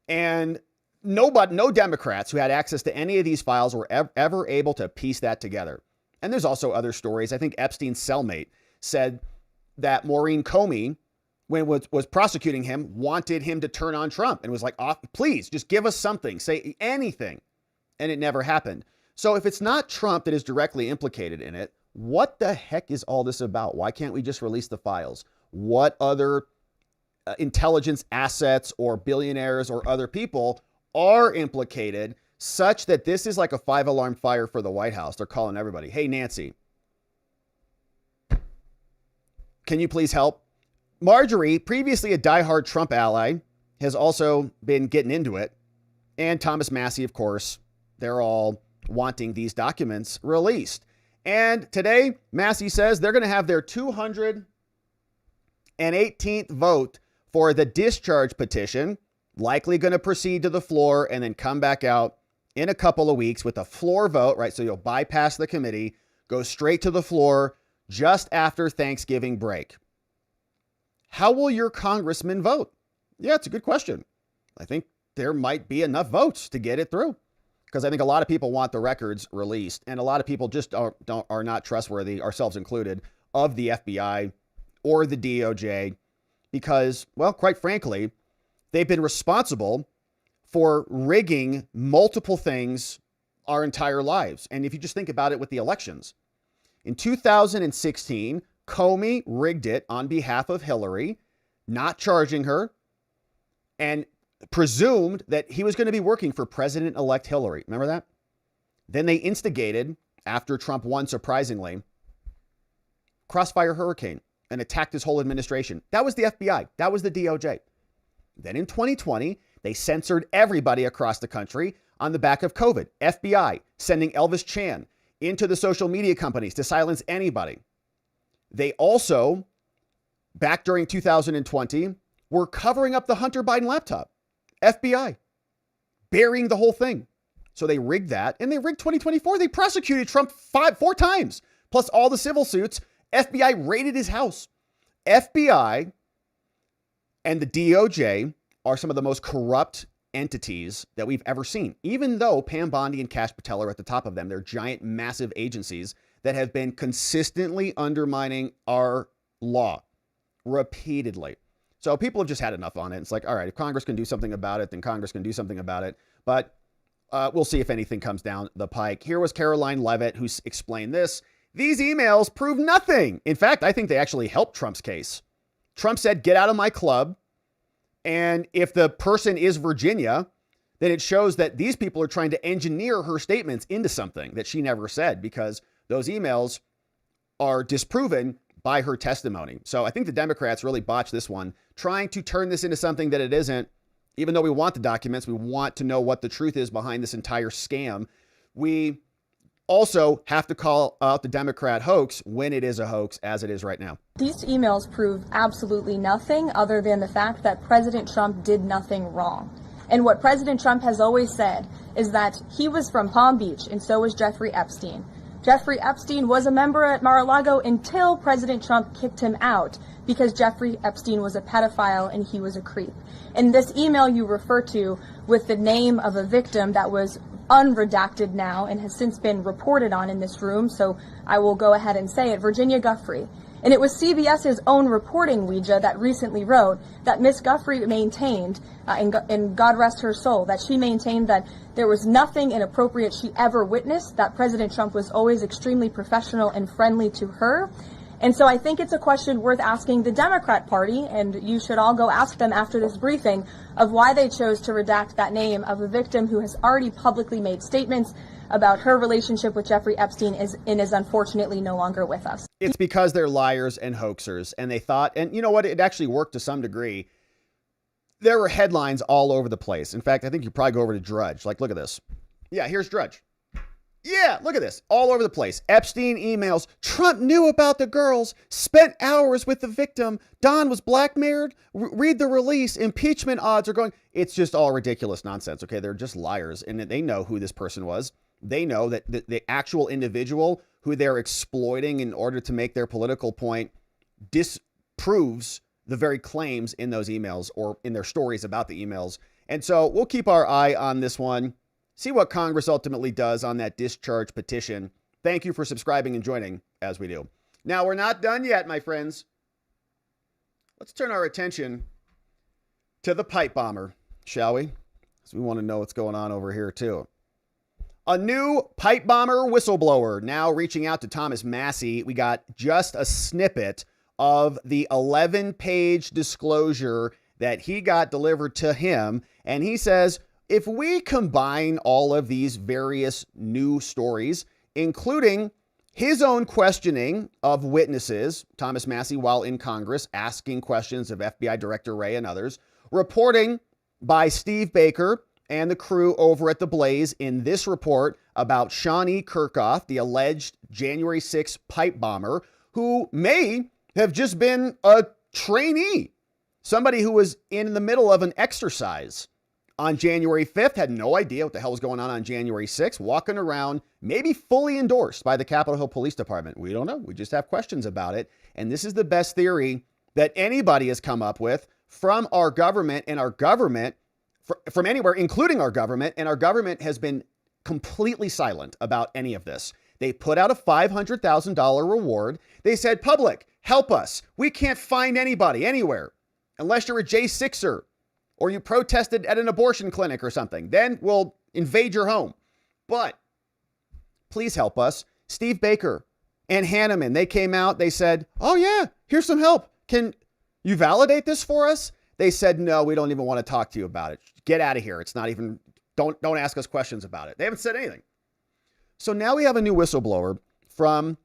And no Democrats who had access to any of these files were ever able to piece that together. And there's also other stories. I think Epstein's cellmate said that Maureen Comey, when was prosecuting him, wanted him to turn on Trump and was like, oh, please just give us something, say anything. And it never happened. So if it's not Trump that is directly implicated in it, what the heck is all this about? Why can't we just release the files? What other intelligence assets or billionaires or other people are implicated such that this is like a 5-alarm fire for the White House? They're calling everybody. Hey, Nancy, can you please help? Marjorie, previously a diehard Trump ally, has also been getting into it. And Thomas Massie, of course, they're all wanting these documents released. And today, Massie says they're going to have their 218th vote for the discharge petition, likely going to proceed to the floor and then come back out in a couple of weeks with a floor vote, right? So you'll bypass the committee, go straight to the floor just after Thanksgiving break. How will your congressman vote? Yeah, it's a good question. I think there might be enough votes to get it through. Because I think a lot of people want the records released, and a lot of people just are not trustworthy, ourselves included, of the FBI or the DOJ because, well, quite frankly, they've been responsible for rigging multiple things our entire lives. And if you just think about it with the elections, in 2016, Comey rigged it on behalf of Hillary, not charging her, and presumed that he was going to be working for President-elect Hillary. Remember that? Then they instigated, after Trump won surprisingly, Crossfire Hurricane and attacked his whole administration. That was the FBI. That was the DOJ. Then in 2020, they censored everybody across the country on the back of COVID. FBI sending Elvis Chan into the social media companies to silence anybody. They also, back during 2020, were covering up the Hunter Biden laptop. FBI burying the whole thing. So they rigged that, and they rigged 2024. They prosecuted Trump 4 times, plus all the civil suits. FBI raided his house. FBI and the DOJ are some of the most corrupt entities that we've ever seen. Even though Pam Bondi and Kash Patel are at the top of them, they're giant, massive agencies that have been consistently undermining our law repeatedly. So people have just had enough on it. It's like, all right, if Congress can do something about it, then Congress can do something about it. But we'll see if anything comes down the pike. Here was Caroline Leavitt, who explained this. These emails prove nothing. In fact, I think they actually helped Trump's case. Trump said, get out of my club. And if the person is Virginia, then it shows that these people are trying to engineer her statements into something that she never said, because those emails are disproven by her testimony. So I think the Democrats really botched this one, trying to turn this into something that it isn't. Even though we want the documents, we want to know what the truth is behind this entire scam. We also have to call out the Democrat hoax when it is a hoax, as it is right now. These emails prove absolutely nothing other than the fact that President Trump did nothing wrong. And what President Trump has always said is that he was from Palm Beach, and so was Jeffrey Epstein. Jeffrey Epstein was a member at Mar-a-Lago until President Trump kicked him out because Jeffrey Epstein was a pedophile and he was a creep. And this email you refer to with the name of a victim that was unredacted now and has since been reported on in this room, so I will go ahead and say it, Virginia Guiffre. And it was CBS's own reporting, Ouija, that recently wrote that Miss Guiffre maintained, and God rest her soul, that she maintained that there was nothing inappropriate she ever witnessed, that President Trump was always extremely professional and friendly to her. And so I think it's a question worth asking the Democrat Party, and you should all go ask them after this briefing, of why they chose to redact that name of a victim who has already publicly made statements about her relationship with Jeffrey Epstein and is unfortunately no longer with us. It's because they're liars and hoaxers, and they thought, and you know what, it actually worked to some degree. There were headlines all over the place. In fact, I think you probably go over to Drudge. Like, look at this. Yeah, here's Drudge. Yeah, look at this. All over the place. Epstein emails. Trump knew about the girls, spent hours with the victim. Don was blackmailed. Read the release. Impeachment odds are going. It's just all ridiculous nonsense. Okay, they're just liars, and they know who this person was. They know that the actual individual who they're exploiting in order to make their political point disproves the very claims in those emails or in their stories about the emails. And so we'll keep our eye on this one, see what Congress ultimately does on that discharge petition. Thank you for subscribing and joining as we do. Now, we're not done yet, my friends. Let's turn our attention to the pipe bomber, shall we? Because we want to know what's going on over here, too. A new pipe bomber whistleblower now reaching out to Thomas Massie. We got just a snippet of the 11-page disclosure that he got delivered to him. And he says, if we combine all of these various new stories, including his own questioning of witnesses, Thomas Massie while in Congress, asking questions of FBI Director Wray and others, reporting by Steve Baker and the crew over at The Blaze in this report about Shawnee Kirkhoff, the alleged January 6th pipe bomber, who may have just been a trainee, somebody who was in the middle of an exercise on January 5th, had no idea what the hell was going on January 6th, walking around, maybe fully endorsed by the Capitol Hill Police Department. We don't know. We just have questions about it. And this is the best theory that anybody has come up with from our government, and our government, from anywhere, including our government. And our government has been completely silent about any of this. They put out a $500,000 reward. They said, public, help us. We can't find anybody anywhere unless you're a J6er or you protested at an abortion clinic or something. Then we'll invade your home. But please help us. Steve Baker and Hanneman, they came out. They said, oh, yeah, here's some help. Can you validate this for us? They said, no, we don't even want to talk to you about it. Get out of here. It's not even, don't ask us questions about it. They haven't said anything. So now we have a new whistleblower from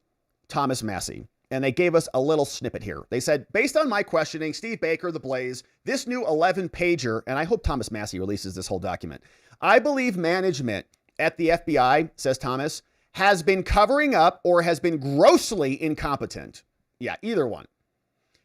Thomas Massie, and they gave us a little snippet here. They said, based on my questioning, Steve Baker, The Blaze, this new 11-pager, and I hope Thomas Massie releases this whole document. I believe management at the FBI, says Thomas, has been covering up or has been grossly incompetent. Yeah, either one.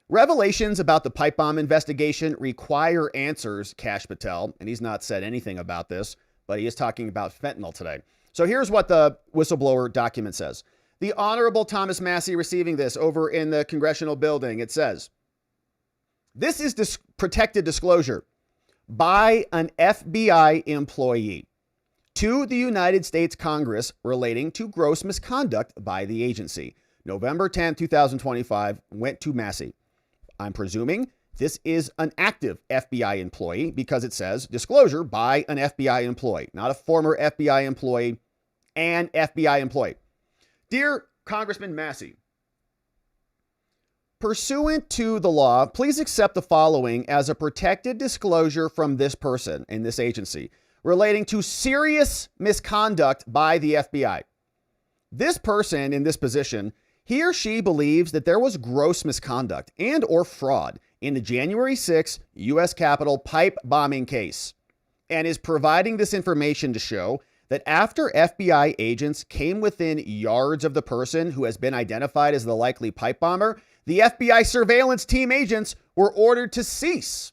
Revelations about the pipe bomb investigation require answers, Kash Patel, and he's not said anything about this, but he is talking about fentanyl today. So here's what the whistleblower document says. The Honorable Thomas Massie receiving this over in the congressional building. It says, this is protected disclosure by an FBI employee to the United States Congress relating to gross misconduct by the agency. November 10, 2025, went to Massie. I'm presuming this is an active FBI employee because it says disclosure by an FBI employee, not a former FBI employee, an FBI employee. Dear Congressman Massie, pursuant to the law, please accept the following as a protected disclosure from this person in this agency relating to serious misconduct by the FBI. This person in this position, he or she believes that there was gross misconduct and or fraud in the January 6 U.S. Capitol pipe bombing case and is providing this information to show that after FBI agents came within yards of the person who has been identified as the likely pipe bomber, the FBI surveillance team agents were ordered to cease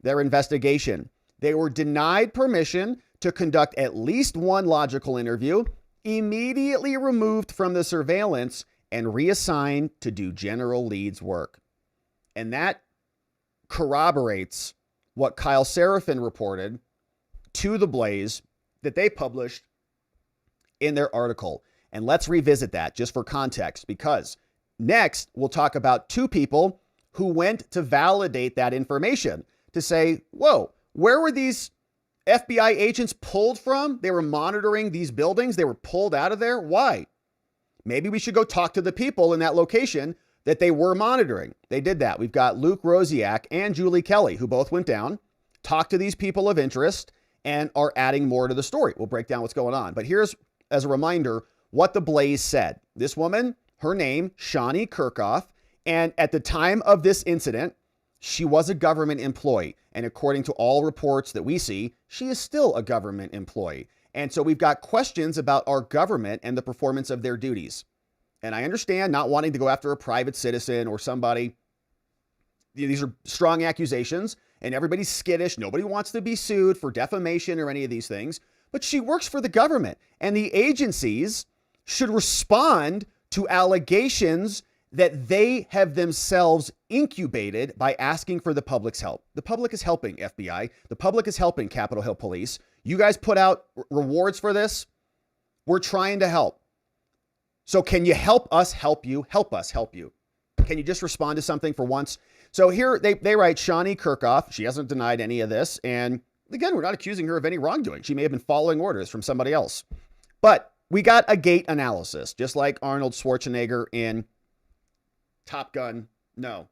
their investigation. They were denied permission to conduct at least one logical interview, immediately removed from the surveillance, and reassigned to do general leads work. And that corroborates what Kyle Seraphin reported to The Blaze that they published in their article. And let's revisit that just for context, because next we'll talk about two people who went to validate that information to say, whoa, where were these FBI agents pulled from? They were monitoring these buildings. They were pulled out of there. Why? Maybe we should go talk to the people in that location that they were monitoring. They did that. We've got Luke Rosiak and Julie Kelly, who both went down, talked to these people of interest, and are adding more to the story. We'll break down what's going on. But here's, as a reminder, what The Blaze said. This woman, her name, Shani Kirchhoff, and at the time of this incident, she was a government employee. And according to all reports that we see, she is still a government employee. And so we've got questions about our government and the performance of their duties. And I understand not wanting to go after a private citizen or somebody. These are strong accusations and everybody's skittish. Nobody wants to be sued for defamation or any of these things. But she works for the government, and the agencies should respond to allegations that they have themselves incubated by asking for the public's help. The public is helping FBI. The public is helping Capitol Hill Police. You guys put out rewards for this. We're trying to help. So can you help us help you? Help us help you. Can you just respond to something for once? So here they write Shani Kirchhoff. She hasn't denied any of this. And again, we're not accusing her of any wrongdoing. She may have been following orders from somebody else. But we got a gate analysis, just like Arnold Schwarzenegger in Top Gun. No.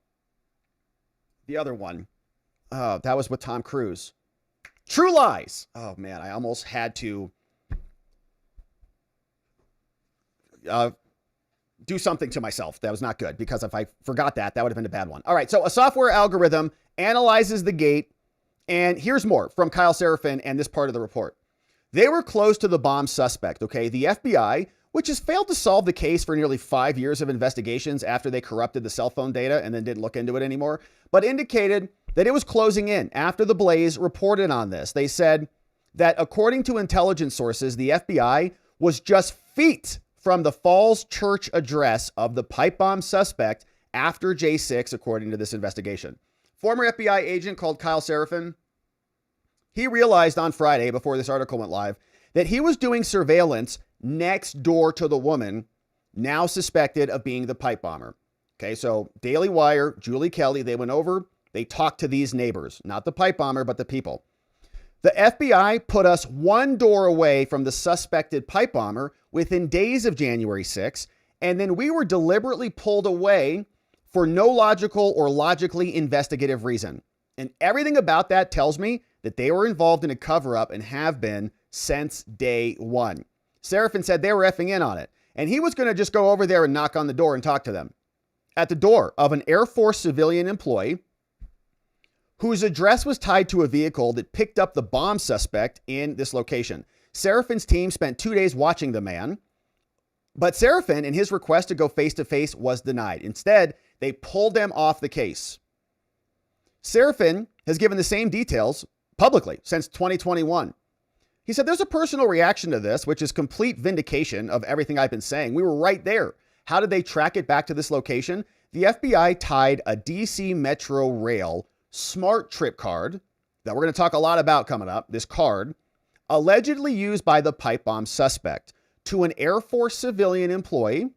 The other one. That was with Tom Cruise. True Lies. Oh, man, I almost had to do something to myself. That was not good, because if I forgot that would have been a bad one. All right, so a software algorithm analyzes the gate, and here's more from Kyle Seraphin and this part of the report. They were close to the bomb suspect, okay? The FBI, which has failed to solve the case for nearly 5 years of investigations after they corrupted the cell phone data and then didn't look into it anymore, but indicated that it was closing in after the Blaze reported on this. They said that according to intelligence sources, the FBI was just feet from the Falls Church address of the pipe bomb suspect after J6, according to this investigation. Former FBI agent called Kyle Seraphin He realized on Friday, before this article went live, that he was doing surveillance next door to the woman now suspected of being the pipe bomber. Okay, so Daily Wire, Julie Kelly, they went over, they talked to these neighbors, not the pipe bomber, but the people. The FBI put us one door away from the suspected pipe bomber within days of January 6th, and then we were deliberately pulled away for no logical or logically investigative reason. And everything about that tells me that they were involved in a cover-up and have been since day one. Serafin said they were effing in on it, and he was going to just go over there and knock on the door and talk to them. At the door of an Air Force civilian employee whose address was tied to a vehicle that picked up the bomb suspect in this location. Serafin's team spent 2 days watching the man, but Serafin and his request to go face-to-face was denied. Instead, they pulled them off the case. Serafin has given the same details publicly since 2021. He said, there's a personal reaction to this, which is complete vindication of everything I've been saying. We were right there. How did they track it back to this location? The FBI tied a DC Metro Rail smart trip card that we're going to talk a lot about coming up, this card, allegedly used by the pipe bomb suspect, to an Air Force civilian employee,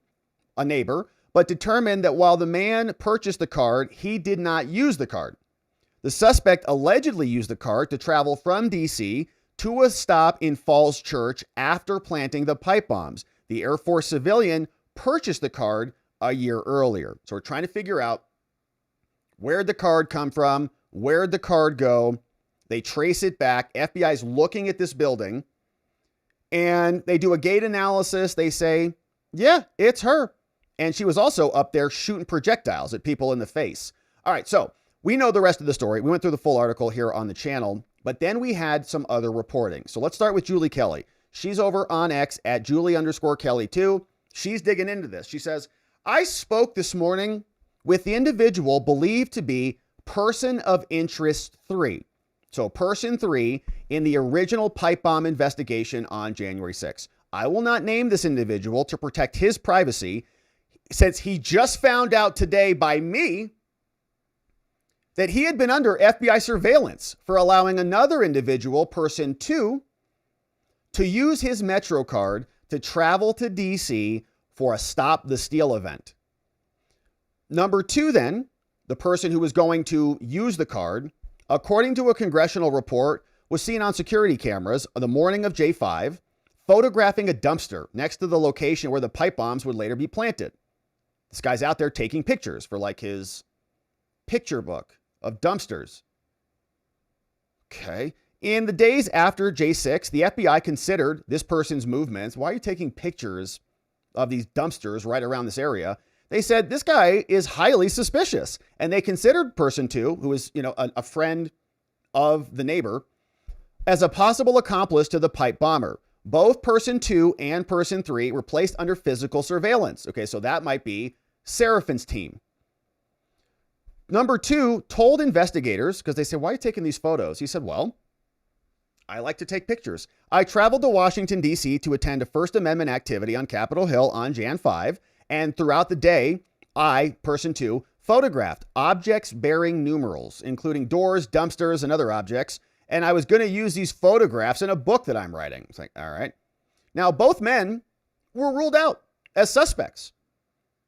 a neighbor, but determined that while the man purchased the card, he did not use the card. The suspect allegedly used the card to travel from DC to a stop in Falls Church after planting the pipe bombs. The Air Force civilian purchased the card a year earlier. So we're trying to figure out, where'd the card come from? Where'd the card go? They trace it back. FBI's looking at this building and they do a gate analysis. They say, yeah, it's her. And she was also up there shooting projectiles at people in the face. All right, so we know the rest of the story. We went through the full article here on the channel, but then we had some other reporting. So let's start with Julie Kelly. She's over on X at Julie_Kelly2. She's digging into this. She says, I spoke this morning with the individual believed to be person of interest 3. So person 3 in the original pipe bomb investigation on January 6th. I will not name this individual to protect his privacy, since he just found out today by me that he had been under FBI surveillance for allowing another individual, person 2, to use his Metro card to travel to DC for a Stop the Steal event. Number 2, then, the person who was going to use the card, according to a congressional report, was seen on security cameras on the morning of J5, photographing a dumpster next to the location where the pipe bombs would later be planted. This guy's out there taking pictures for like his picture book of dumpsters. Okay. In the days after J6, the FBI considered this person's movements. Why are you taking pictures of these dumpsters right around this area? They said, this guy is highly suspicious. And they considered person 2, who is, a friend of the neighbor, as a possible accomplice to the pipe bomber. Both person 2 and person 3 were placed under physical surveillance. Okay, so that might be Serafin's team. Number 2 told investigators, because they said, why are you taking these photos? He said, well, I like to take pictures. I traveled to Washington, D.C. to attend a First Amendment activity on Capitol Hill on Jan 5. And throughout the day, I, person 2, photographed objects bearing numerals, including doors, dumpsters, and other objects. And I was going to use these photographs in a book that I'm writing. It's like, all right. Now, both men were ruled out as suspects.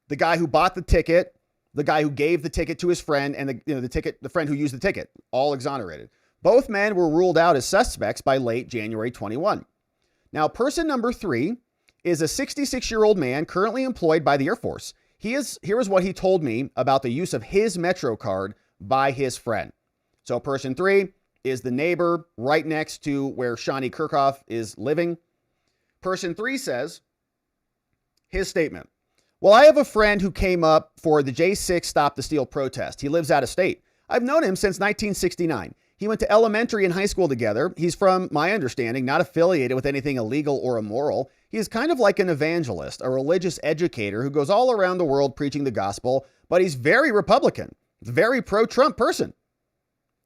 The guy who bought the ticket, the guy who gave the ticket to his friend, and the friend who used the ticket, all exonerated. Both men were ruled out as suspects by late January 21. Now, person number 3 is a 66-year-old man currently employed by the Air Force. Here is what he told me about the use of his Metro card by his friend. So person 3 is the neighbor right next to where Shani Kirchhoff is living. Person 3 says, his statement, well, I have a friend who came up for the J6 Stop the Steal protest. He lives out of state. I've known him since 1969. He went to elementary and high school together. He's, from my understanding, not affiliated with anything illegal or immoral. He is kind of like an evangelist, a religious educator who goes all around the world preaching the gospel, but he's very Republican, very pro-Trump person.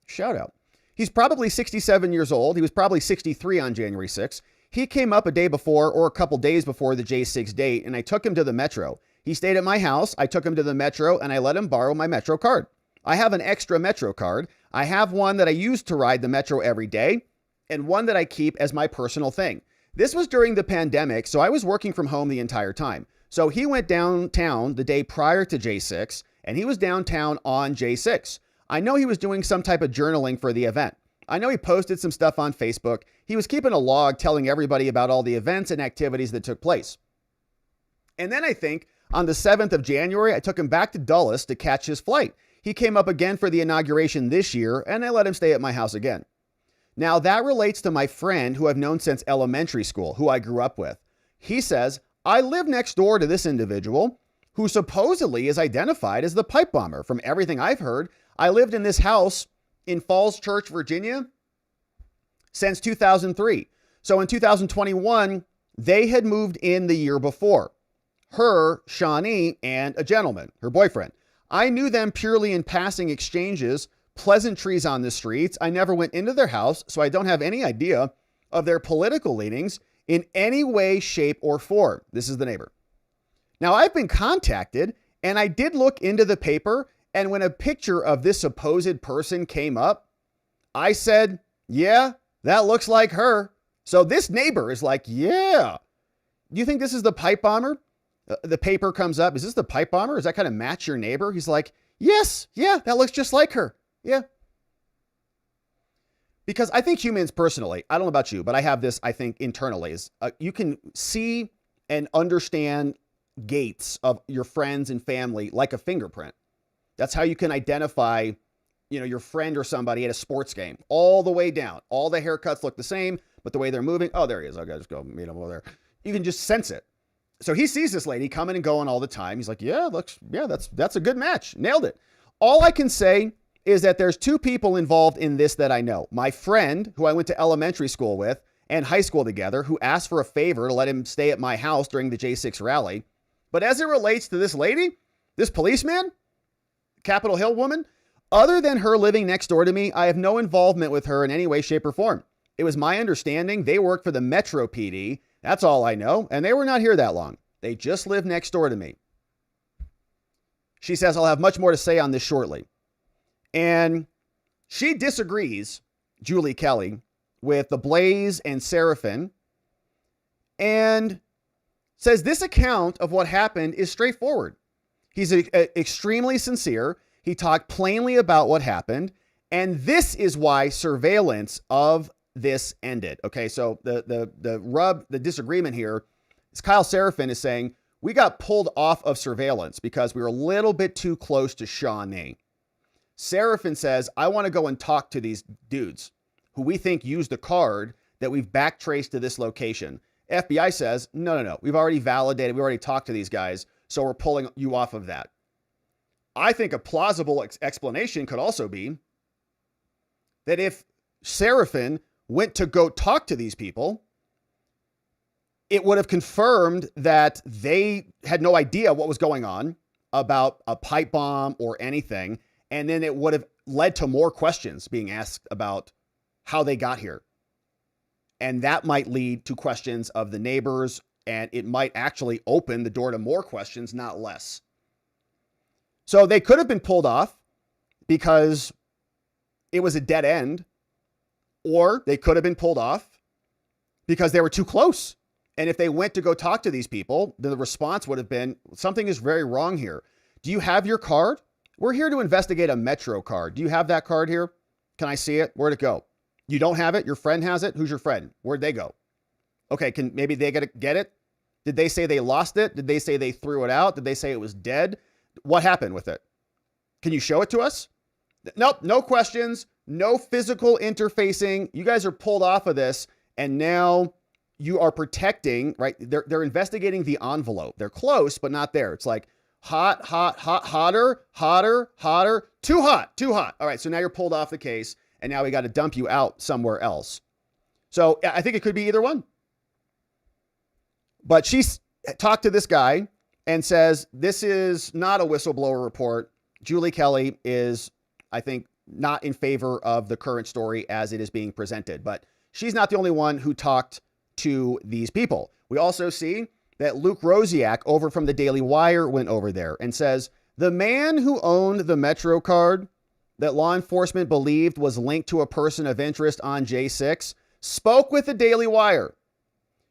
Shout out. He's probably 67 years old. He was probably 63 on January 6th. He came up a day before or a couple days before the J6 date, and I took him to the Metro. He stayed at my house. I took him to the Metro, and I let him borrow my Metro card. I have an extra Metro card. I have one that I use to ride the Metro every day. and one that I keep as my personal thing. This was during the pandemic, so I was working from home the entire time. So he went downtown the day prior to J6, and he was downtown on J6. I know he was doing some type of journaling for the event. I know he posted some stuff on Facebook. He was keeping a log telling everybody about all the events and activities that took place. And then I think on the 7th of January, I took him back to Dulles to catch his flight. He came up again for the inauguration this year, and I let him stay at my house again. Now, that relates to my friend who I've known since elementary school, who I grew up with. He says, I live next door to this individual who supposedly is identified as the pipe bomber. From everything I've heard, I lived in this house in Falls Church, Virginia, since 2003. So in 2021, they had moved in the year before. Her, Shawnee, and a gentleman, her boyfriend. I knew them purely in passing exchanges, pleasantries on the streets. I never went into their house, so I don't have any idea of their political leanings in any way, shape, or form. This is the neighbor. Now, I've been contacted, and I did look into the paper, and when a picture of this supposed person came up, I said, yeah, that looks like her. So this neighbor is like, yeah. Do you think this is the pipe bomber? The paper comes up. Is this the pipe bomber? Does that kind of match your neighbor? He's like, yes, yeah, that looks just like her. Yeah. Because I think humans personally, I don't know about you, but I have this, I think internally, is you can see and understand gaits of your friends and family like a fingerprint. That's how you can identify, your friend or somebody at a sports game all the way down. All the haircuts look the same, but the way they're moving, oh, there he is. Okay, just go meet him over there. You can just sense it. So he sees this lady coming and going all the time. He's like, that's a good match. Nailed it. All I can say is that there's two people involved in this that I know. My friend, who I went to elementary school with and high school together, who asked for a favor to let him stay at my house during the J6 rally. But as it relates to this lady, this policeman, Capitol Hill woman, other than her living next door to me, I have no involvement with her in any way, shape, or form. It was my understanding they worked for the Metro PD. That's all I know. And they were not here that long. They just lived next door to me. She says, I'll have much more to say on this shortly. And she disagrees, Julie Kelly, with the Blaze and Seraphin, and says this account of what happened is straightforward. He's extremely sincere. He talked plainly about what happened. And this is why surveillance of this ended. Okay, so the disagreement here is Kyle Seraphin is saying we got pulled off of surveillance because we were a little bit too close to Shawnee. Seraphin says, I want to go and talk to these dudes who we think used the card that we've backtraced to this location. FBI says, no. We've already validated. We already talked to these guys. So we're pulling you off of that. I think a plausible explanation could also be that if Seraphin went to go talk to these people, it would have confirmed that they had no idea what was going on about a pipe bomb or anything. And then it would have led to more questions being asked about how they got here. And that might lead to questions of the neighbors, and it might actually open the door to more questions, not less. So they could have been pulled off because it was a dead end, or they could have been pulled off because they were too close. And if they went to go talk to these people, then the response would have been, something is very wrong here. Do you have your card? We're here to investigate a Metro card. Do you have that card here? Can I see it? Where'd it go? You don't have it? Your friend has it? Who's your friend? Where'd they go? Okay, can maybe they get it? Did they say they lost it? Did they say they threw it out? Did they say it was dead? What happened with it? Can you show it to us? Nope, no questions, no physical interfacing. You guys are pulled off of this, and now you are protecting, right? They're investigating the envelope. They're close, but not there. It's like hot, hotter, too hot. All right, so now you're pulled off the case, and now we got to dump you out somewhere else. So I think it could be either one. But she talked to this guy and says, this is not a whistleblower report. Julie Kelly is, I think, not in favor of the current story as it is being presented. But she's not the only one who talked to these people. We also see that Luke Rosiak over from the Daily Wire went over there and says, the man who owned the Metro card that law enforcement believed was linked to a person of interest on J6 spoke with the Daily Wire,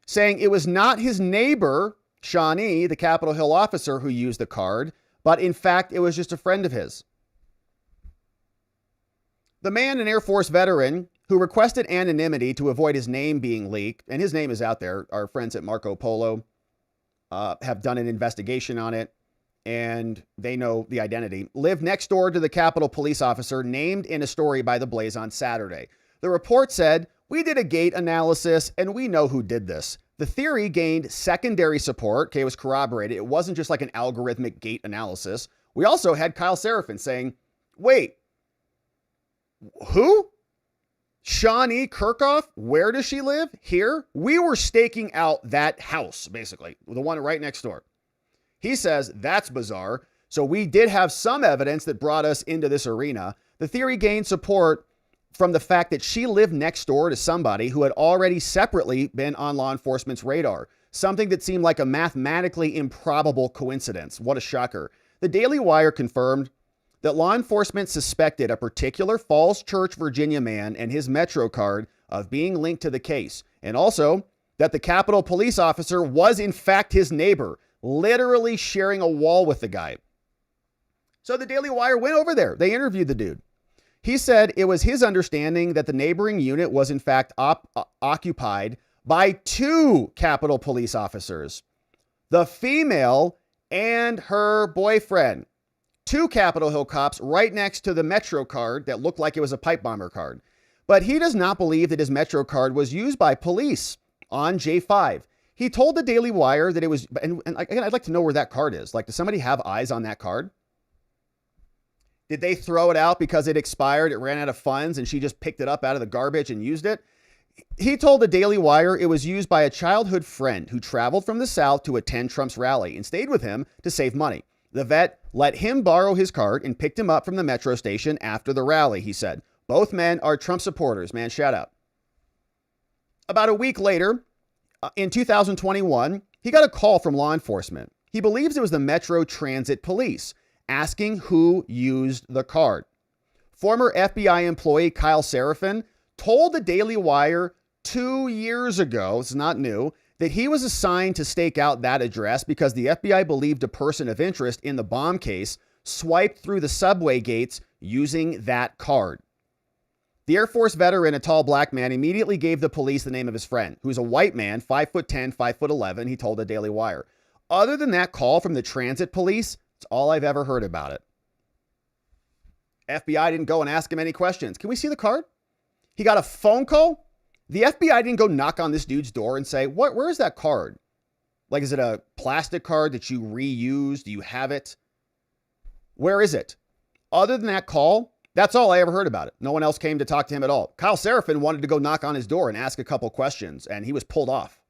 saying it was not his neighbor, Shawnee, the Capitol Hill officer, who used the card, but in fact, it was just a friend of his. The man, an Air Force veteran, who requested anonymity to avoid his name being leaked, and his name is out there. Our friends at Marco Polo have done an investigation on it, and they know the identity, lived next door to the Capitol police officer named in a story by The Blaze on Saturday. The report said, "We did a gate analysis, and we know who did this." The theory gained secondary support. Okay, it was corroborated. It wasn't just like an algorithmic gate analysis. We also had Kyle Seraphin saying, wait, who? Shawnee Kirkhoff? Where does she live? Here? We were staking out that house, basically, the one right next door. He says that's bizarre. So we did have some evidence that brought us into this arena. The theory gained support from the fact that she lived next door to somebody who had already separately been on law enforcement's radar, something that seemed like a mathematically improbable coincidence. What a shocker. The Daily Wire confirmed that law enforcement suspected a particular Falls Church, Virginia man and his Metro card of being linked to the case, and also that the Capitol police officer was in fact his neighbor, literally sharing a wall with the guy. So the Daily Wire went over there. They interviewed the dude. He said it was his understanding that the neighboring unit was in fact occupied by two Capitol police officers, the female and her boyfriend. Two Capitol Hill cops right next to the Metro card that looked like it was a pipe bomber card. But he does not believe that his Metro card was used by police on J5. He told the Daily Wire that it was, and again, I'd like to know where that card is. Like, does somebody have eyes on that card? Did they throw it out because it expired, it ran out of funds, and she just picked it up out of the garbage and used it? He told the Daily Wire it was used by a childhood friend who traveled from the South to attend Trump's rally and stayed with him to save money. The vet let him borrow his card and picked him up from the Metro station after the rally, he said. Both men are Trump supporters, man, shout out. About a week later, in 2021, he got a call from law enforcement. He believes it was the Metro Transit Police asking who used the card. Former FBI employee Kyle Seraphin told the Daily Wire 2 years ago, it's not new, that he was assigned to stake out that address because the FBI believed a person of interest in the bomb case swiped through the subway gates using that card. The Air Force veteran, a tall black man, immediately gave the police the name of his friend, who's a white man, 5'10", 5'11", he told the Daily Wire. Other than that call from the transit police, it's all I've ever heard about it. FBI didn't go and ask him any questions. Can we see the card? He got a phone call. The FBI didn't go knock on this dude's door and say, where's that card? Like, is it a plastic card that you reused? Do you have it? Where is it? Other than that call, that's all I ever heard about it. No one else came to talk to him at all. Kyle Seraphin wanted to go knock on his door and ask a couple questions, and he was pulled off.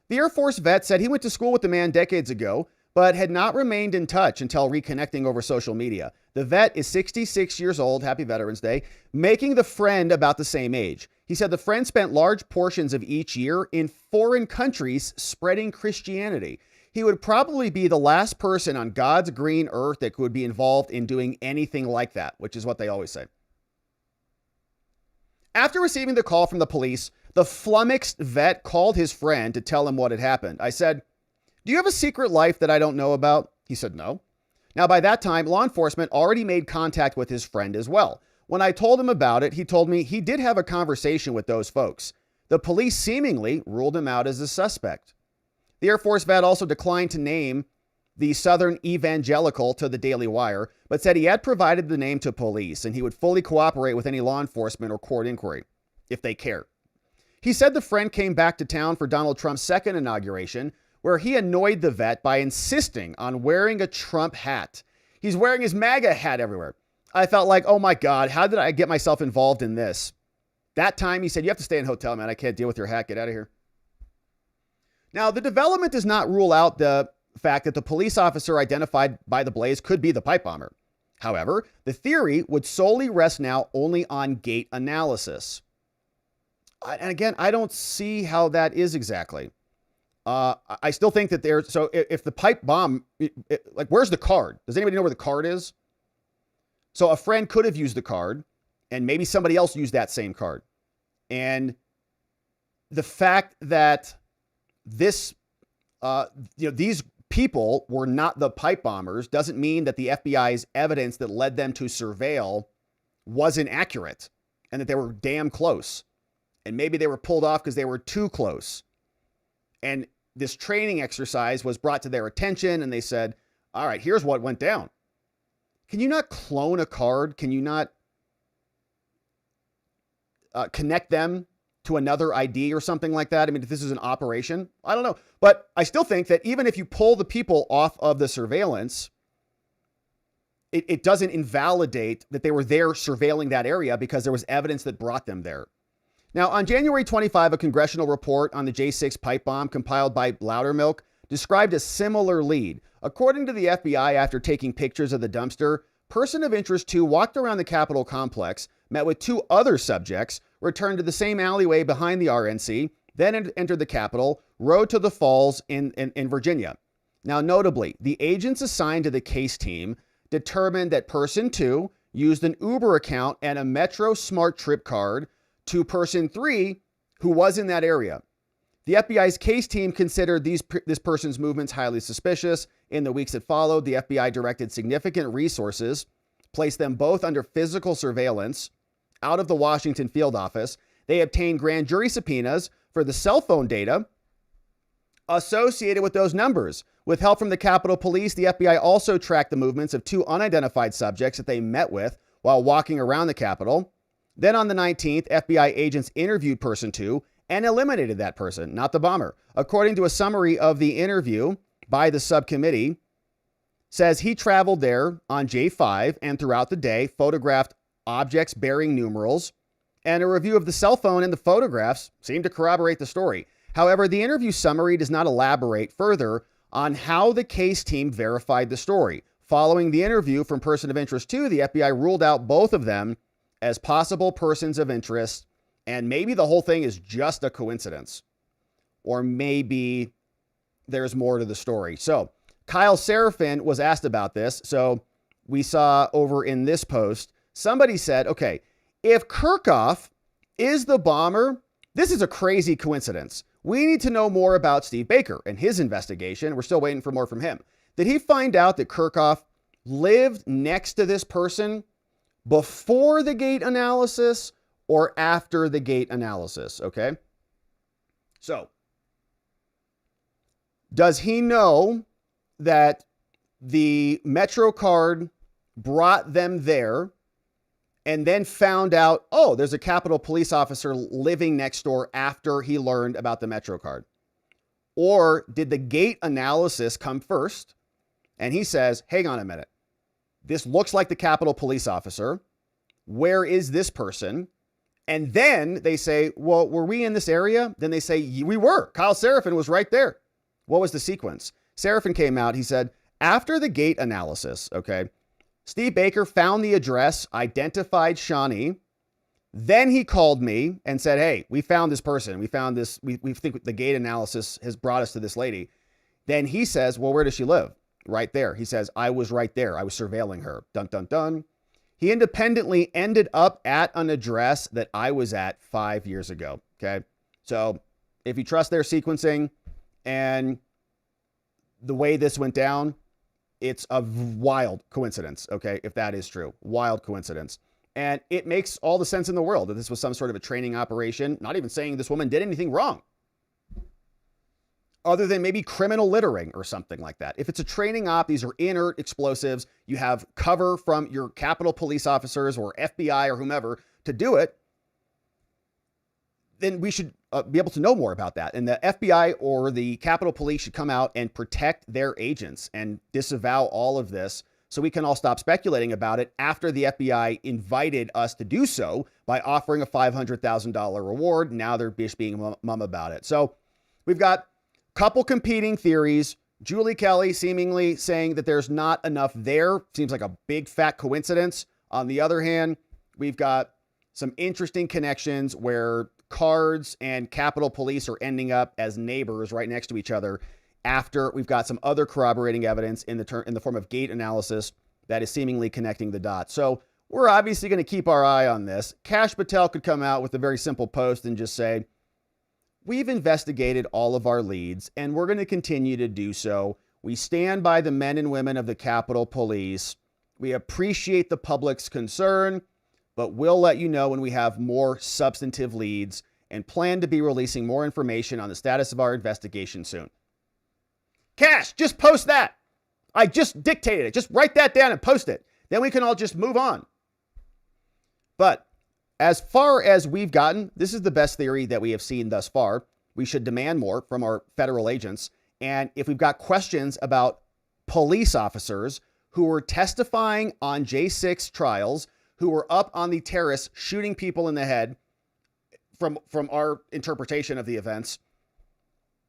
The Air Force vet said he went to school with the man decades ago, but had not remained in touch until reconnecting over social media. The vet is 66 years old, happy Veterans Day, making the friend about the same age. He said the friend spent large portions of each year in foreign countries spreading Christianity. He would probably be the last person on God's green earth that would be involved in doing anything like that, which is what they always say. After receiving the call from the police, the flummoxed vet called his friend to tell him what had happened. I said, "Do you have a secret life that I don't know about?" He said, "No." Now, by that time, law enforcement already made contact with his friend as well. When I told him about it, he told me he did have a conversation with those folks. The police seemingly ruled him out as a suspect. The Air Force vet also declined to name the Southern Evangelical to the Daily Wire, but said he had provided the name to police and he would fully cooperate with any law enforcement or court inquiry if they care. He said the friend came back to town for Donald Trump's second inauguration, where he annoyed the vet by insisting on wearing a Trump hat. He's wearing his MAGA hat everywhere. I felt like, oh my God, how did I get myself involved in this? That time he said, "You have to stay in a hotel, man. I can't deal with your hat. Get out of here." Now, the development does not rule out the fact that the police officer identified by the Blaze could be the pipe bomber. However, the theory would solely rest now only on gate analysis. And again, I don't see how that is exactly. I still think that so if the pipe bomb, like, where's the card? Does anybody know where the card is? So a friend could have used the card and maybe somebody else used that same card. And the fact that this, these people were not the pipe bombers doesn't mean that the FBI's evidence that led them to surveil wasn't accurate and that they were damn close. And maybe they were pulled off because they were too close. And this training exercise was brought to their attention and they said, all right, here's what went down. Can you not clone a card? Can you not connect them to another ID or something like that? I mean, if this is an operation, I don't know. But I still think that even if you pull the people off of the surveillance, it doesn't invalidate that they were there surveilling that area because there was evidence that brought them there. Now, on January 25, a congressional report on the J6 pipe bomb compiled by Loudermilk described a similar lead. According to the FBI, after taking pictures of the dumpster, person of interest 2 walked around the Capitol complex, met with 2 other subjects, returned to the same alleyway behind the RNC, then entered the Capitol, rode to the falls in Virginia. Now, notably, the agents assigned to the case team determined that person 2 used an Uber account and a Metro Smart Trip card to person 3 who was in that area. The FBI's case team considered this person's movements highly suspicious. In the weeks that followed, the FBI directed significant resources, placed them both under physical surveillance out of the Washington field office. They obtained grand jury subpoenas for the cell phone data associated with those numbers. With help from the Capitol Police, the FBI also tracked the movements of 2 unidentified subjects that they met with while walking around the Capitol. Then on the 19th, FBI agents interviewed person 2 and eliminated that person, not the bomber. According to a summary of the interview by the subcommittee, says he traveled there on J5 and throughout the day photographed objects bearing numerals, and a review of the cell phone and the photographs seemed to corroborate the story. However, the interview summary does not elaborate further on how the case team verified the story. Following the interview from person of interest 2, the FBI ruled out both of them as possible persons of interest, and maybe the whole thing is just a coincidence, or maybe there's more to the story. So Kyle Seraphin was asked about this. So we saw over in this post, somebody said, okay, if Kirchhoff is the bomber, this is a crazy coincidence. We need to know more about Steve Baker and his investigation. We're still waiting for more from him. Did he find out that Kirchhoff lived next to this person before the gate analysis or after the gate analysis? Okay. So does he know that the Metro card brought them there and then found out, oh, there's a Capitol Police officer living next door after he learned about the Metro card? Or did the gate analysis come first? And he says, hang on a minute. This looks like the Capitol Police officer. Where is this person? And then they say, well, were we in this area? Then they say, we were. Kyle Seraphin was right there. What was the sequence? Seraphin came out. He said, after the gate analysis, okay, Steve Baker found the address, identified Shawnee. Then he called me and said, hey, we found this person. We found this. We think the gate analysis has brought us to this lady. Then he says, well, where does she live? Right there. He says, I was right there. I was surveilling her. Dun, dun, dun. He independently ended up at an address that I was at 5 years ago. Okay. So if you trust their sequencing and the way this went down, it's a wild coincidence. Okay. If that is true, wild coincidence. And it makes all the sense in the world that this was some sort of a training operation, not even saying this woman did anything wrong, other than maybe criminal littering or something like that. If it's a training op, these are inert explosives. You have cover from your Capitol Police officers or FBI or whomever to do it. Then we should be able to know more about that. And the FBI or the Capitol Police should come out and protect their agents and disavow all of this so we can all stop speculating about it after the FBI invited us to do so by offering a $500,000 reward. Now they're just being mum about it. So we've got couple competing theories. Julie Kelly seemingly saying that there's not enough there. Seems like a big fat coincidence. On the other hand, we've got some interesting connections where cards and Capitol Police are ending up as neighbors right next to each other after we've got some other corroborating evidence in the form of gate analysis that is seemingly connecting the dots. So we're obviously going to keep our eye on this. Kash Patel could come out with a very simple post and just say, we've investigated all of our leads, and we're going to continue to do so. We stand by the men and women of the Capitol Police. We appreciate the public's concern, but we'll let you know when we have more substantive leads and plan to be releasing more information on the status of our investigation soon. Cash, just post that. I just dictated it. Just write that down and post it. Then we can all just move on. But as far as we've gotten, this is the best theory that we have seen thus far. We should demand more from our federal agents. And if we've got questions about police officers who were testifying on J6 trials, who were up on the terrace shooting people in the head from our interpretation of the events,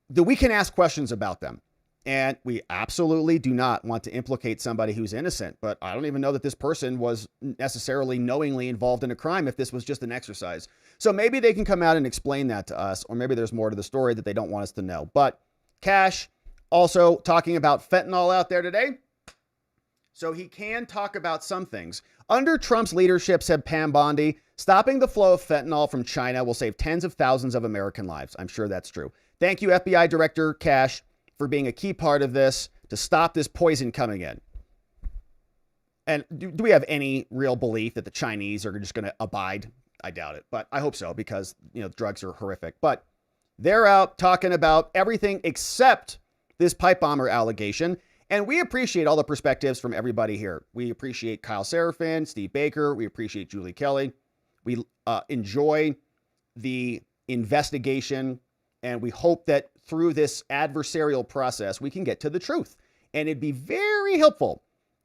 that we can ask questions about them. And we absolutely do not want to implicate somebody who's innocent, but I don't even know that this person was necessarily knowingly involved in a crime if this was just an exercise. So maybe they can come out and explain that to us, or maybe there's more to the story that they don't want us to know. But Cash also talking about fentanyl out there today. So he can talk about some things. Under Trump's leadership, said Pam Bondi, stopping the flow of fentanyl from China will save tens of thousands of American lives. I'm sure that's true. Thank you, FBI Director Cash, for being a key part of this to stop this poison coming in. And do we have any real belief that the Chinese are just going to abide? I doubt it, but I hope so, because, drugs are horrific. But they're out talking about everything except this pipe bomber allegation. And we appreciate all the perspectives from everybody here. We appreciate Kyle Seraphin, Steve Baker. We appreciate Julie Kelly. We enjoy the investigation, and we hope that through this adversarial process, we can get to the truth. And it'd be very helpful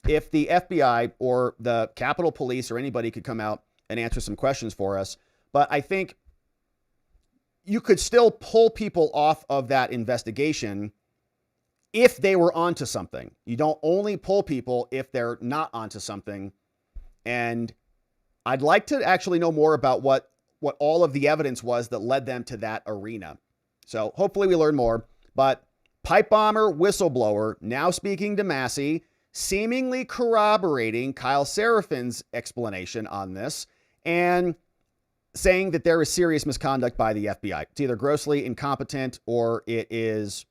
if the FBI or the Capitol Police or anybody could come out and answer some questions for us. But I think you could still pull people off of that investigation if they were onto something. You don't only pull people if they're not onto something. And I'd like to actually know more about what all of the evidence was that led them to that arena. So hopefully we learn more. But pipe bomber whistleblower now speaking to Massey, seemingly corroborating Kyle Seraphin's explanation on this and saying that there is serious misconduct by the FBI. It's either grossly incompetent or it is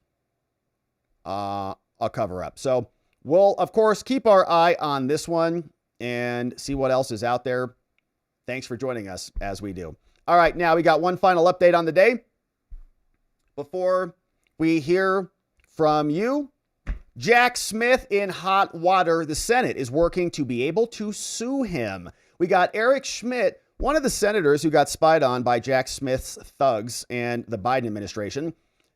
a cover-up. So we'll, of course, keep our eye on this one and see what else is out there. Thanks for joining us as we do. All right, now we got one final update on the day. Before we hear from you, Jack Smith in hot water. The Senate is working to be able to sue him. We got Eric Schmidt, one of the senators who got spied on by Jack Smith's thugs and the Biden administration,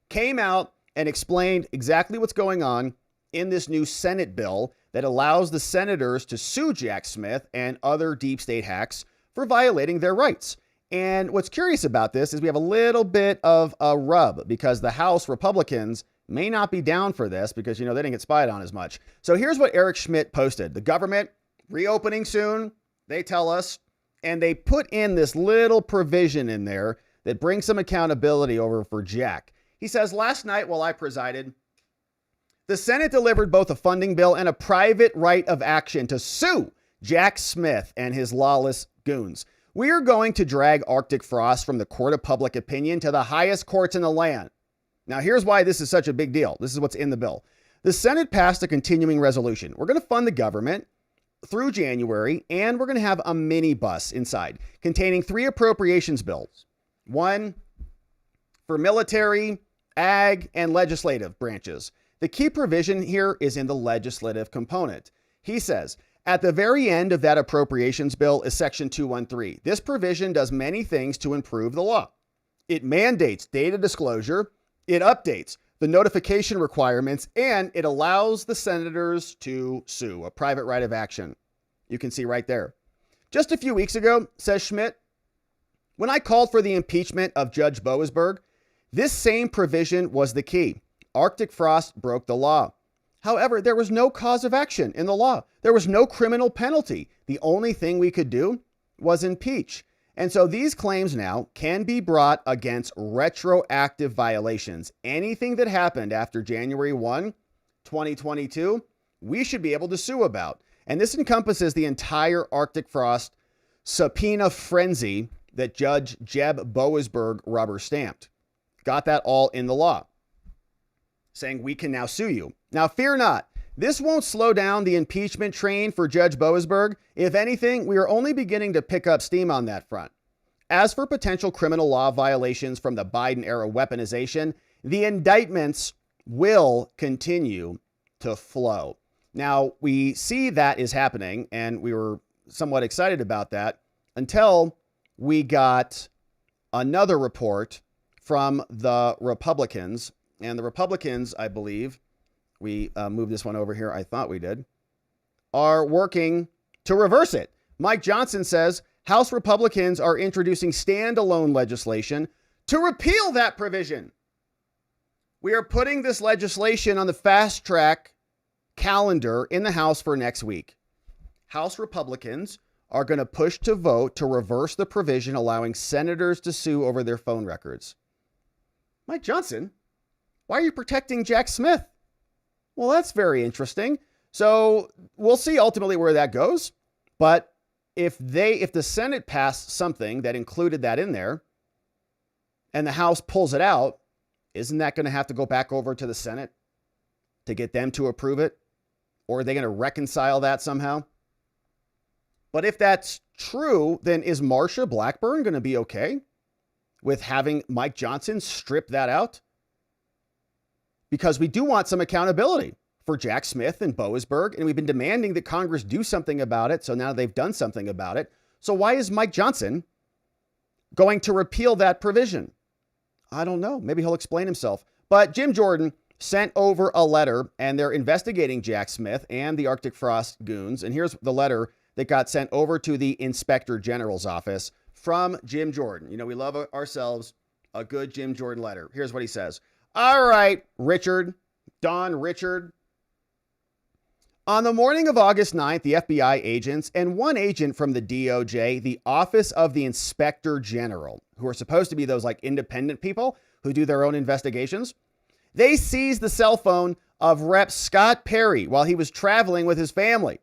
came out and explained exactly what's going on in this new Senate bill that allows the senators to sue Jack Smith and other deep state hacks for violating their rights. And what's curious about this is we have a little bit of a rub because the House Republicans may not be down for this because, they didn't get spied on as much. So here's what Eric Schmidt posted. The government reopening soon, they tell us, and they put in this little provision in there that brings some accountability over for Jack. He says, last night while I presided, the Senate delivered both a funding bill and a private right of action to sue Jack Smith and his lawless goons. We are going to drag Arctic Frost from the court of public opinion to the highest courts in the land. Now, here's why this is such a big deal. This is what's in the bill. The Senate passed a continuing resolution. We're going to fund the government through January, and we're going to have a minibus inside containing 3 appropriations bills. One for military, ag, and legislative branches. The key provision here is in the legislative component. He says, at the very end of that appropriations bill is Section 213. This provision does many things to improve the law. It mandates data disclosure, it updates the notification requirements, and it allows the senators to sue, a private right of action. You can see right there. Just a few weeks ago, says Schmidt, when I called for the impeachment of Judge Boebert, this same provision was the key. Arctic Frost broke the law. However, there was no cause of action in the law. There was no criminal penalty. The only thing we could do was impeach. And so these claims now can be brought against retroactive violations. Anything that happened after January 1, 2022, we should be able to sue about. And this encompasses the entire Arctic Frost subpoena frenzy that Judge Jeb Boasberg rubber stamped. got that all in the law, saying we can now sue you. Now, fear not. This won't slow down the impeachment train for Judge Boebert. If anything, we are only beginning to pick up steam on that front. As for potential criminal law violations from the Biden-era weaponization, the indictments will continue to flow. Now, we see that is happening, and we were somewhat excited about that until we got another report from the Republicans. And the Republicans, I believe, we moved this one over here, I thought we did, are working to reverse it. Mike Johnson says House Republicans are introducing standalone legislation to repeal that provision. We are putting this legislation on the fast track calendar in the House for next week. House Republicans are going to push to vote to reverse the provision allowing senators to sue over their phone records. Mike Johnson, why are you protecting Jack Smith? Well, that's very interesting. So we'll see ultimately where that goes. But if the Senate passed something that included that in there and the House pulls it out, isn't that going to have to go back over to the Senate to get them to approve it? Or are they going to reconcile that somehow? But if that's true, then is Marsha Blackburn going to be okay with having Mike Johnson strip that out? Because we do want some accountability for Jack Smith and Boebert, and we've been demanding that Congress do something about it. So now they've done something about it. So why is Mike Johnson going to repeal that provision? I don't know. Maybe he'll explain himself. But Jim Jordan sent over a letter, and they're investigating Jack Smith and the Arctic Frost goons. And here's the letter that got sent over to the Inspector General's office from Jim Jordan. You know, we love ourselves a good Jim Jordan letter. Here's what he says. All right, Don Richard. On the morning of August 9th, the FBI agents and one agent from the DOJ, the Office of the Inspector General, who are supposed to be those like independent people who do their own investigations, they seized the cell phone of Rep. Scott Perry while he was traveling with his family.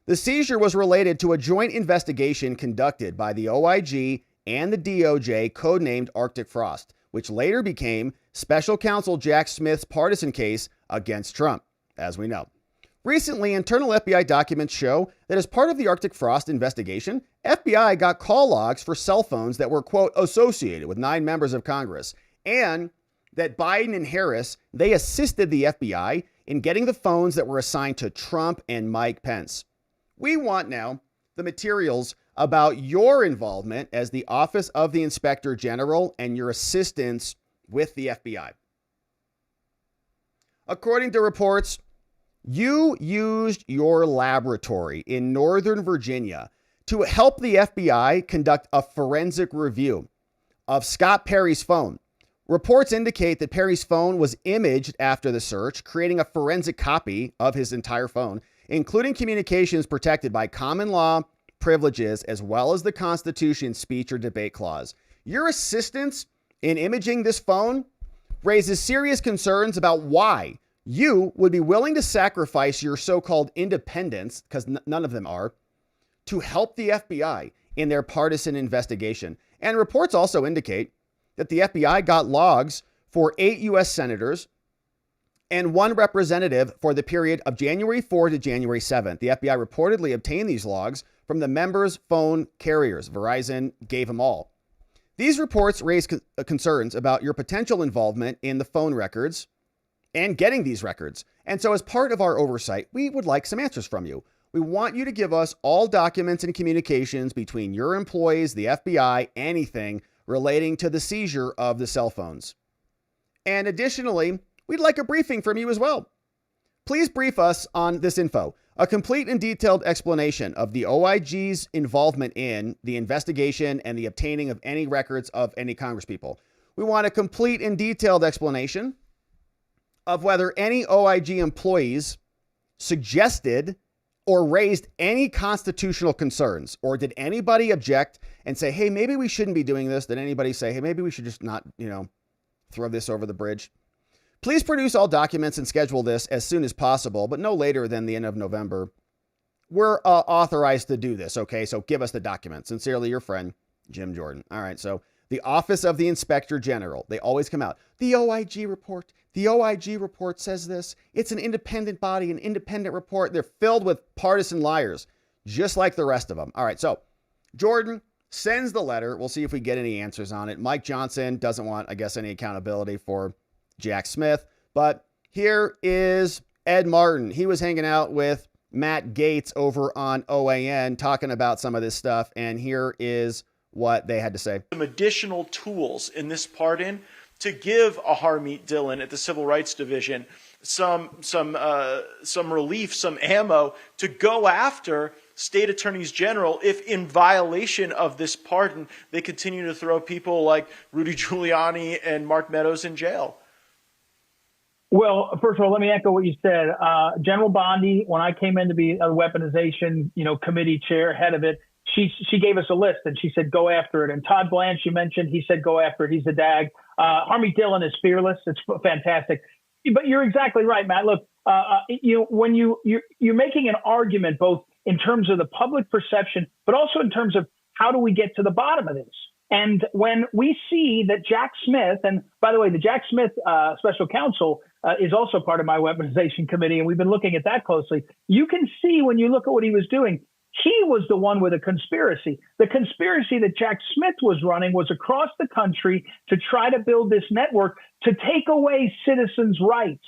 The seizure was related to a joint investigation conducted by the OIG and the DOJ, codenamed Arctic Frost, which later became Special Counsel Jack Smith's partisan case against Trump, as we know. Recently, internal FBI documents show that as part of the Arctic Frost investigation, FBI got call logs for cell phones that were, quote, associated with 9 members of Congress, and that Biden and Harris, they assisted the FBI in getting the phones that were assigned to Trump and Mike Pence. We want now the materials about your involvement as the Office of the Inspector General and your assistance with the FBI. According to reports, you used your laboratory in Northern Virginia to help the FBI conduct a forensic review of Scott Perry's phone. Reports indicate that Perry's phone was imaged after the search, creating a forensic copy of his entire phone, including communications protected by common law privileges, as well as the Constitution's speech or debate clause. Your assistance in imaging this phone raises serious concerns about why you would be willing to sacrifice your so-called independence, because none of them are, to help the FBI in their partisan investigation. And reports also indicate that the FBI got logs for 8 U.S. senators and 1 representative for the period of January 4 to January 7th. The FBI reportedly obtained these logs from the members' phone carriers. Verizon gave them all. These reports raise concerns about your potential involvement in the phone records and getting these records. And so as part of our oversight, we would like some answers from you. We want you to give us all documents and communications between your employees, the FBI, anything relating to the seizure of the cell phones. And additionally, we'd like a briefing from you as well. Please brief us on this info. A complete and detailed explanation of the OIG's involvement in the investigation and the obtaining of any records of any congresspeople. We want a complete and detailed explanation of whether any OIG employees suggested or raised any constitutional concerns, or did anybody object and say, hey, maybe we shouldn't be doing this? Did anybody say, hey, maybe we should just not, throw this over the bridge? Please produce all documents and schedule this as soon as possible, but no later than the end of November. We're authorized to do this, okay? So give us the documents. Sincerely, your friend, Jim Jordan. All right, so The Office of the Inspector General. They always come out. The OIG report. The OIG report says this. It's an independent body, an independent report. They're filled with partisan liars, just like the rest of them. All right, so Jordan sends the letter. We'll see if we get any answers on it. Mike Johnson doesn't want, I guess, any accountability for Jack Smith. But here is Ed Martin. He was hanging out with Matt Gaetz over on OAN talking about some of this stuff. And here is what they had to say. Some additional tools in this pardon to give a Harmeet Dillon at the Civil Rights Division some relief, some ammo to go after state attorneys general if, in violation of this pardon, they continue to throw people like Rudy Giuliani and Mark Meadows in jail. Well, first of all, let me echo what you said. General Bondi, when I came in to be a weaponization, committee chair, head of it, she gave us a list and she said, go after it. And Todd Blanche, you mentioned, he said, go after it. He's a DAG. Harmeet Dillon is fearless. It's fantastic. But you're exactly right, Matt. Look, when you're making an argument, both in terms of the public perception, but also in terms of how do we get to the bottom of this? And when we see that Jack Smith, and by the way, the Jack Smith special counsel is also part of my weaponization committee, and we've been looking at that closely. You can see when you look at what he was doing, he was the one with a conspiracy. The conspiracy that Jack Smith was running was across the country to try to build this network to take away citizens' rights.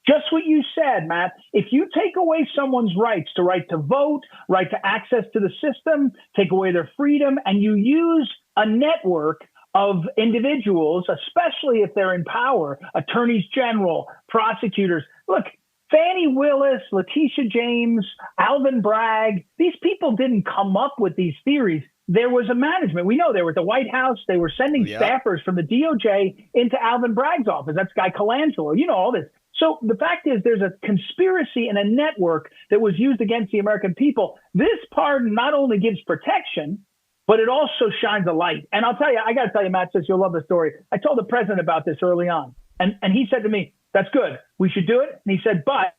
Just what you said, Matt. If you take away someone's rights, to right to vote, right to access to the system, take away their freedom, and you use a network of individuals, especially if they're in power, attorneys general, prosecutors. Look, Fannie Willis, Letitia James, Alvin Bragg, these people didn't come up with these theories. There was a management. We know they were at the White House. They were sending staffers from the DOJ into Alvin Bragg's office. That's Guy Colangelo. You know all this. So the fact is there's a conspiracy and a network that was used against the American people. This pardon not only gives protection, but it also shines a light. And I'll tell you, I got to tell you, Matt, says you'll love the story. I told the president about this early on, and he said to me, that's good. We should do it. And he said, but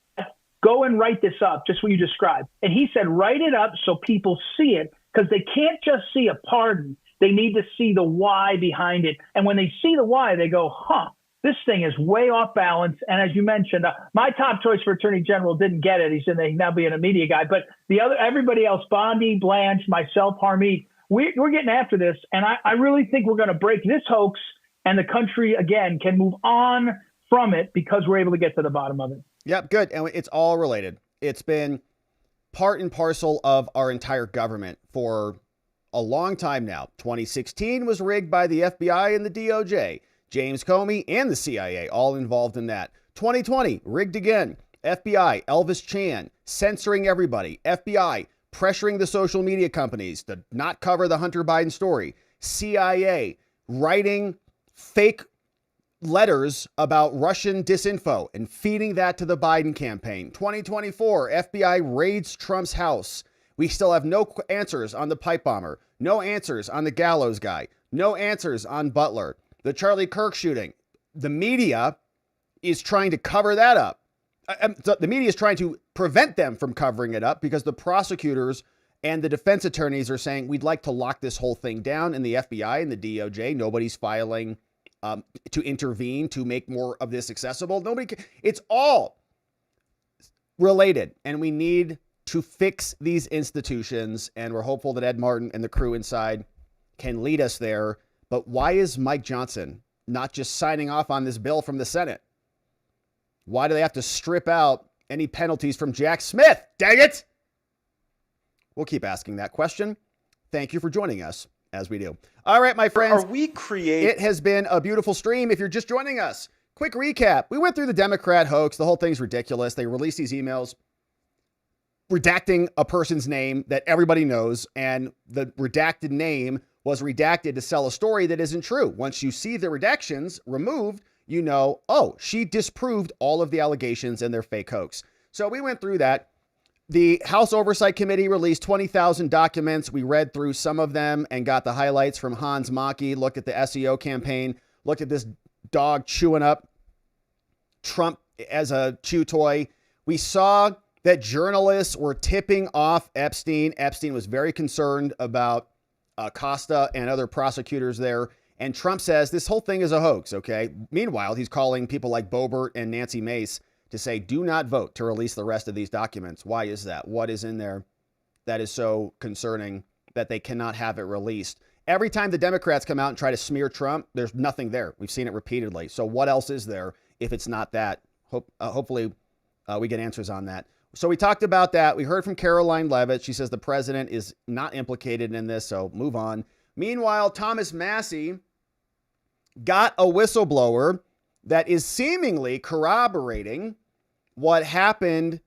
go and write this up, just what you described. And he said, write it up so people see it, because they can't just see a pardon. They need to see the why behind it. And when they see the why, they go, this thing is way off balance. And as you mentioned, my top choice for Attorney General didn't get it. He's now being a media guy. But everybody else, Bondi, Blanche, myself, Harmeet, we're getting after this. And I really think we're going to break this hoax, and the country, again, can move on from it because we're able to get to the bottom of it. Yep, good. And it's all related. It's been part and parcel of our entire government for a long time now. 2016 was rigged by the FBI and the DOJ. James Comey and the CIA all involved in that. 2020, rigged again. FBI, Elvis Chan, censoring everybody. FBI, pressuring the social media companies to not cover the Hunter Biden story. CIA, writing fake letters about Russian disinfo and feeding that to the Biden campaign. 2024, FBI raids Trump's house. We still have no answers on the pipe bomber, no answers on the gallows guy, no answers on Butler. The Charlie Kirk shooting, the media is trying to cover that up. The media is trying to prevent them from covering it up because the prosecutors and the defense attorneys are saying, we'd like to lock this whole thing down. And the FBI and the DOJ, nobody's filing to intervene, to make more of this accessible. It's all related, and we need to fix these institutions. And we're hopeful that Ed Martin and the crew inside can lead us there. But why is Mike Johnson not just signing off on this bill from the Senate? Why do they have to strip out any penalties from Jack Smith? Dang it! We'll keep asking that question. Thank you for joining us as we do. All right, my friends. It has been a beautiful stream. If you're just joining us, quick recap. We went through the Democrat hoax. The whole thing's ridiculous. They released these emails redacting a person's name that everybody knows, and the redacted name was redacted to sell a story that isn't true. Once you see the redactions removed, you know, oh, she disproved all of the allegations and their fake hoax. So we went through that. The House Oversight Committee released 20,000 documents. We read through some of them and got the highlights from Hans Mackey, looked at the SEO campaign, looked at this dog chewing up Trump as a chew toy. We saw that journalists were tipping off Epstein. Epstein was very concerned about Costa and other prosecutors there. And Trump says this whole thing is a hoax, okay? Meanwhile, he's calling people like Boebert and Nancy Mace to say, do not vote to release the rest of these documents. Why is that? What is in there that is so concerning that they cannot have it released? Every time the Democrats come out and try to smear Trump, there's nothing there. We've seen it repeatedly. So what else is there if it's not that? Hopefully we get answers on that. So we talked about that. We heard from Caroline Leavitt. She says the president is not implicated in this, so move on. Meanwhile, Thomas Massie got a whistleblower that is seemingly corroborating what happened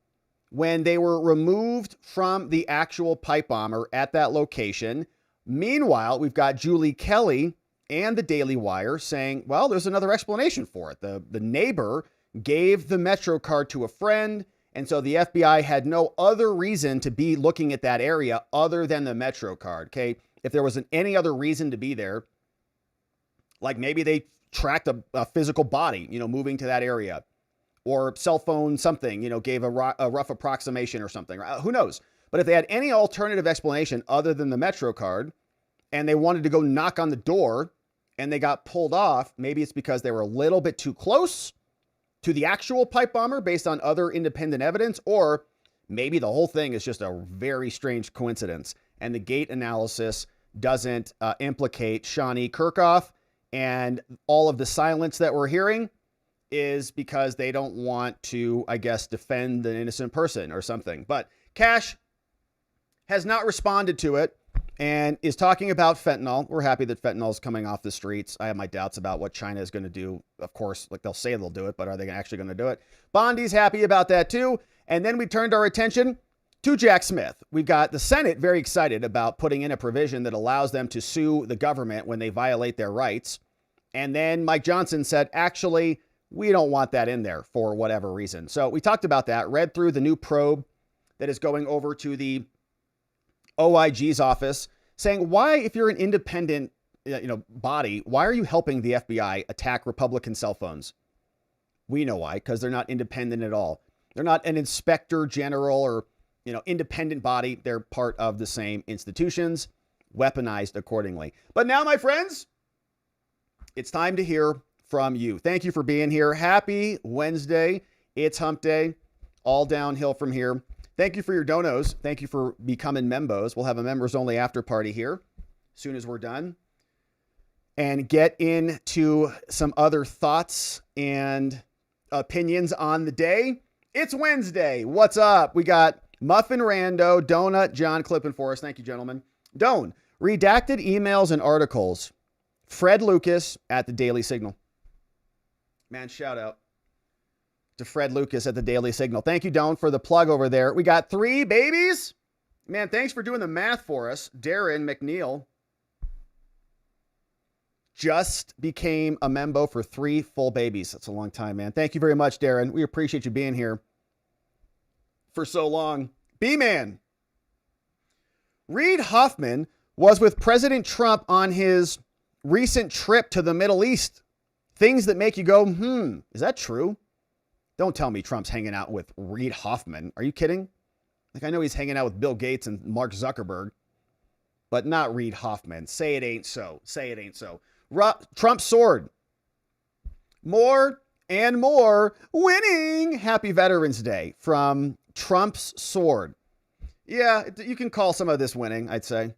when they were removed from the actual pipe bomber at that location. Meanwhile, we've got Julie Kelly and the Daily Wire saying, well, there's another explanation for it. The neighbor gave the Metro card to a friend, and so the FBI had no other reason to be looking at that area other than the Metro card, okay? If there wasn't any other reason to be there, like maybe they tracked a physical body, moving to that area, or cell phone something, gave a rough approximation or something. Who knows? But if they had any alternative explanation other than the Metro card, and they wanted to go knock on the door and they got pulled off, maybe it's because they were a little bit too close to the actual pipe bomber based on other independent evidence, or maybe the whole thing is just a very strange coincidence and the gate analysis doesn't implicate Shawnee Kirkhoff, and all of the silence that we're hearing is because they don't want to, I guess, defend an innocent person or something. But Cash has not responded to it and is talking about fentanyl. We're happy that fentanyl is coming off the streets. I have my doubts about what China is going to do. Of course, like they'll say they'll do it, but are they actually going to do it? Bondi's happy about that too. And then we turned our attention to Jack Smith. We've got the Senate very excited about putting in a provision that allows them to sue the government when they violate their rights. And then Mike Johnson said, actually, we don't want that in there for whatever reason. So we talked about that, read through the new probe that is going over to the OIG's office, saying, why, if you're an independent body, why are you helping the FBI attack Republican cell phones? We know why, because they're not independent at all. They're not an inspector general or independent body. They're part of the same institutions, weaponized accordingly. But now, my friends, it's time to hear from you. Thank you for being here. Happy Wednesday. It's hump day. All downhill from here. Thank you for your donos. Thank you for becoming membos. We'll have a members only after party here as soon as we're done. And get into some other thoughts and opinions on the day. It's Wednesday. What's up? We got Muffin Rando, Donut, John clipping for us. Thank you, gentlemen. Don, redacted emails and articles. Fred Lucas at the Daily Signal. Man, shout out to Fred Lucas at the Daily Signal. Thank you, Don, for the plug over there. We got 3 babies. Man, thanks for doing the math for us. Darren McNeil just became a membo for 3 full babies. That's a long time, man. Thank you very much, Darren. We appreciate you being here for so long. B-Man. Reid Hoffman was with President Trump on his recent trip to the Middle East. Things that make you go, is that true? Don't tell me Trump's hanging out with Reid Hoffman. Are you kidding? Like, I know he's hanging out with Bill Gates and Mark Zuckerberg, but not Reid Hoffman. Say it ain't so. Say it ain't so. Trump's sword. More and more winning. Happy Veterans Day from Trump's sword. Yeah, you can call some of this winning, I'd say.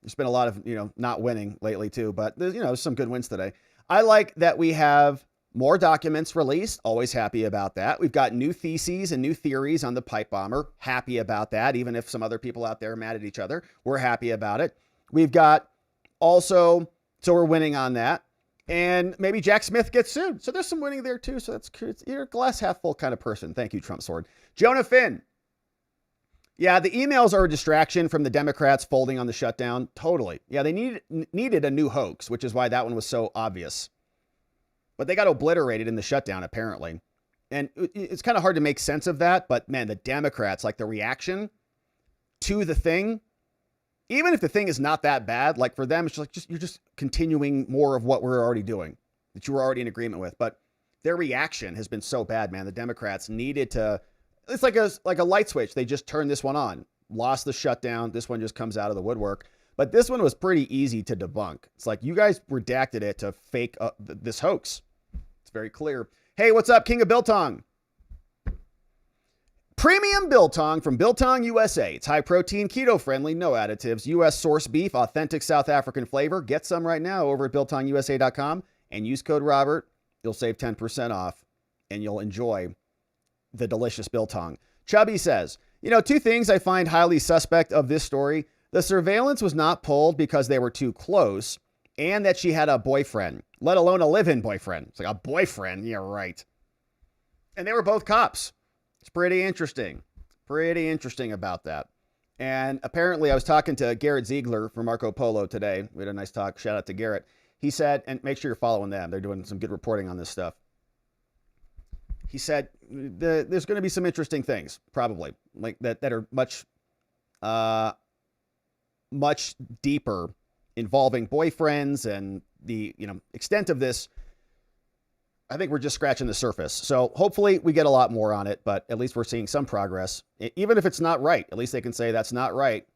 There's been a lot of, not winning lately too, but there's some good wins today. I like that we have more documents released. Always happy about that. We've got new theses and new theories on the pipe bomber. Happy about that. Even if some other people out there are mad at each other, we're happy about it. We've got also, so we're winning on that. And maybe Jack Smith gets sued. So there's some winning there too. So that's cool. You're a glass half full kind of person. Thank you, Trump sword. Jonah Finn. Yeah, the emails are a distraction from the Democrats folding on the shutdown. Totally. Yeah, they needed a new hoax, which is why that one was so obvious. But they got obliterated in the shutdown, apparently. And it's kind of hard to make sense of that. But man, the Democrats, like the reaction to the thing, even if the thing is not that bad, like for them, it's just like, you're just continuing more of what we're already doing, that you were already in agreement with. But their reaction has been so bad, man. The Democrats needed to, it's like a light switch. They just turned this one on, lost the shutdown. This one just comes out of the woodwork. But this one was pretty easy to debunk. It's like you guys redacted it to fake this hoax. It's very clear. Hey, what's up, King of Biltong? Premium Biltong from Biltong USA. It's high protein, keto friendly, no additives, U.S. source beef, authentic South African flavor. Get some right now over at biltongusa.com and use code Robert. You'll save 10% off and you'll enjoy the delicious Biltong. Chubby says, you know, two things I find highly suspect of this story. The surveillance was not pulled because they were too close and that she had a boyfriend, let alone a live-in boyfriend. It's like a boyfriend. Yeah, right. And they were both cops. It's pretty interesting. Pretty interesting about that. And apparently I was talking to Garrett Ziegler from Marco Polo today. We had a nice talk. Shout out to Garrett. He said, and make sure you're following them. They're doing some good reporting on this stuff. He said, there's going to be some interesting things, probably, like that are much deeper, involving boyfriends and the extent of this. I think we're just scratching the surface. So hopefully we get a lot more on it, but at least we're seeing some progress. Even if it's not right, at least they can say that's not right.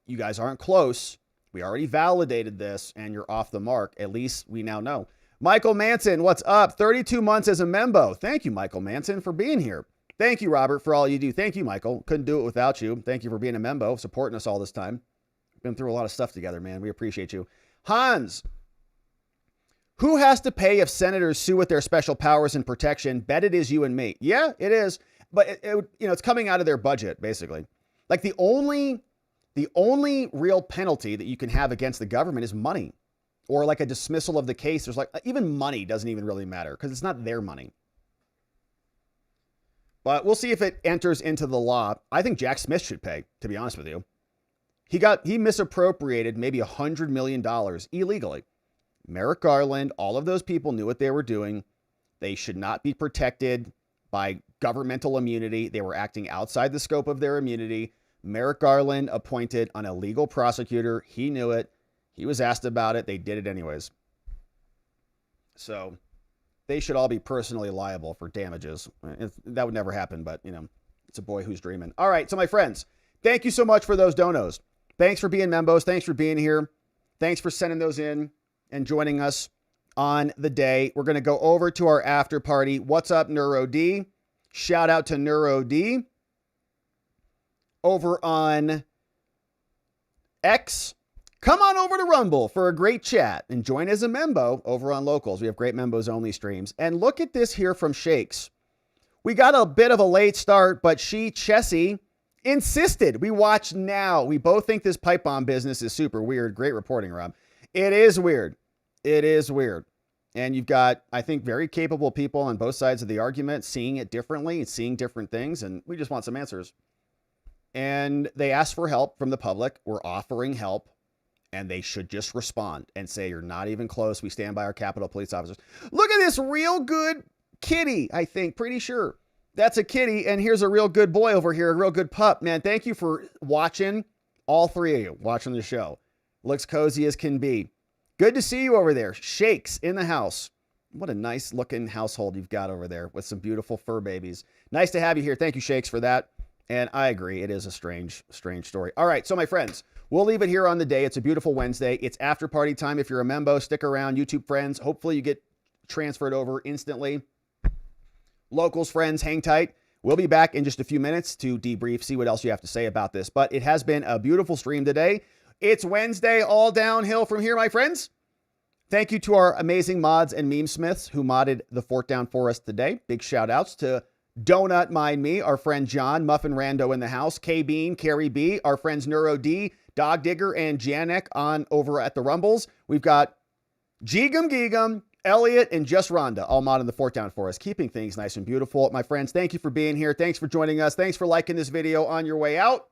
You guys aren't close. We already validated this and you're off the mark. At least we now know. Michael Manson, what's up? 32 months as a membo. Thank you, Michael Manson, for being here. Thank you, Robert, for all you do. Thank you, Michael. Couldn't do it without you. Thank you for being a membo, supporting us all this time. Been through a lot of stuff together, man. We appreciate you. Hans, who has to pay if senators sue with their special powers and protection? Bet it is you and me. Yeah, it is. But it's coming out of their budget, basically. Like the only real penalty that you can have against the government is money, or like a dismissal of the case. There's like even money doesn't even really matter because it's not their money. But we'll see if it enters into the law. I think Jack Smith should pay, to be honest with you. He misappropriated maybe $100 million illegally. Merrick Garland, all of those people knew what they were doing. They should not be protected by governmental immunity. They were acting outside the scope of their immunity. Merrick Garland appointed an illegal prosecutor. He knew it. He was asked about it. They did it anyways. So they should all be personally liable for damages. That would never happen, but it's a boy who's dreaming. All right. So my friends, thank you so much for those donos. Thanks for being membos. Thanks for being here. Thanks for sending those in and joining us on the day. We're going to go over to our after party. What's up, Neuro D? Shout out to Neuro D over on X. Come on over to Rumble for a great chat and join as a membo over on Locals. We have great membos only streams. And look at this here from Shakes. We got a bit of a late start, but Chessie insisted we watch now. We both think this pipe bomb business is super weird. Great reporting, Rob. It is weird. It is weird. And you've got, I think, very capable people on both sides of the argument seeing it differently and seeing different things. And we just want some answers. And they asked for help from the public. We're offering help. And they should just respond and say, you're not even close. We stand by our Capitol Police officers. Look at this real good kitty, I think. Pretty sure that's a kitty. And here's a real good boy over here. A real good pup. Man, thank you for watching. All three of you watching the show. Looks cozy as can be. Good to see you over there. Shakes in the house. What a nice looking household you've got over there with some beautiful fur babies. Nice to have you here. Thank you, Shakes, for that. And I agree. It is a strange story. All right. So my friends, we'll leave it here on the day. It's a beautiful Wednesday. It's after party time. If you're a membo, stick around. YouTube friends, hopefully you get transferred over instantly. Locals friends, hang tight. We'll be back in just a few minutes to debrief, see what else you have to say about this. But it has been a beautiful stream today. It's Wednesday, all downhill from here, my friends. Thank you to our amazing mods and meme smiths who modded the fort down for us today. Big shout outs to Donut Mind Me, our friend John, Muffin Rando in the house, K-Bean, Carrie B, our friends Neuro D, Dog Digger, and Janek on over at the Rumbles. We've got Geegum Geegum, Elliot, and Just Rhonda all modding the fort down for us, keeping things nice and beautiful. My friends, thank you for being here. Thanks for joining us. Thanks for liking this video on your way out.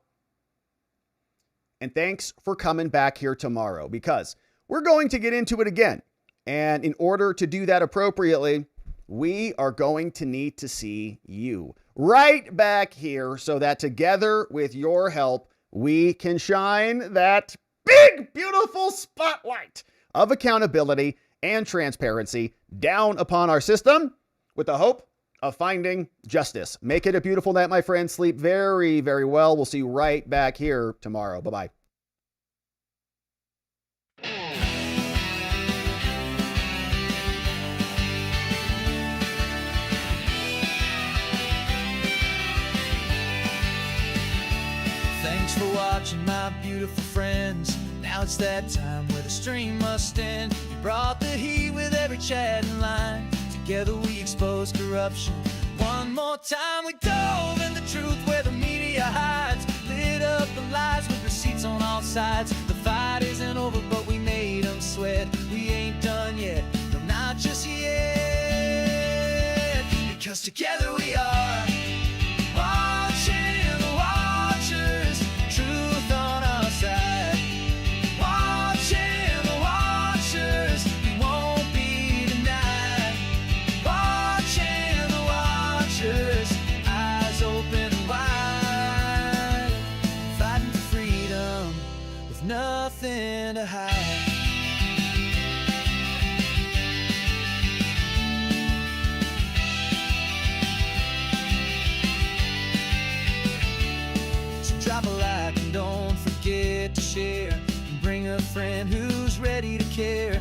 And thanks for coming back here tomorrow because we're going to get into it again. And in order to do that appropriately, we are going to need to see you right back here so that together with your help, we can shine that big, beautiful spotlight of accountability and transparency down upon our system with the hope of finding justice. Make it a beautiful night, my friends. Sleep very, very well. We'll see you right back here tomorrow. Bye-bye. Attention, my beautiful friends, now it's that time where the stream must end. You brought the heat with every chat and line. Together we expose corruption. One more time we dove in the truth where the media hides. Lit up the lies with receipts on all sides. The fight isn't over, but we made them sweat. We ain't done yet, no, not just yet. Because together we are watching the watchers, truth on our side. Watching the watchers, we won't be denied. Watching the watchers, eyes open wide. Fighting for freedom with nothing to hide. Drop a like and don't forget to share. And bring a friend who's ready to care.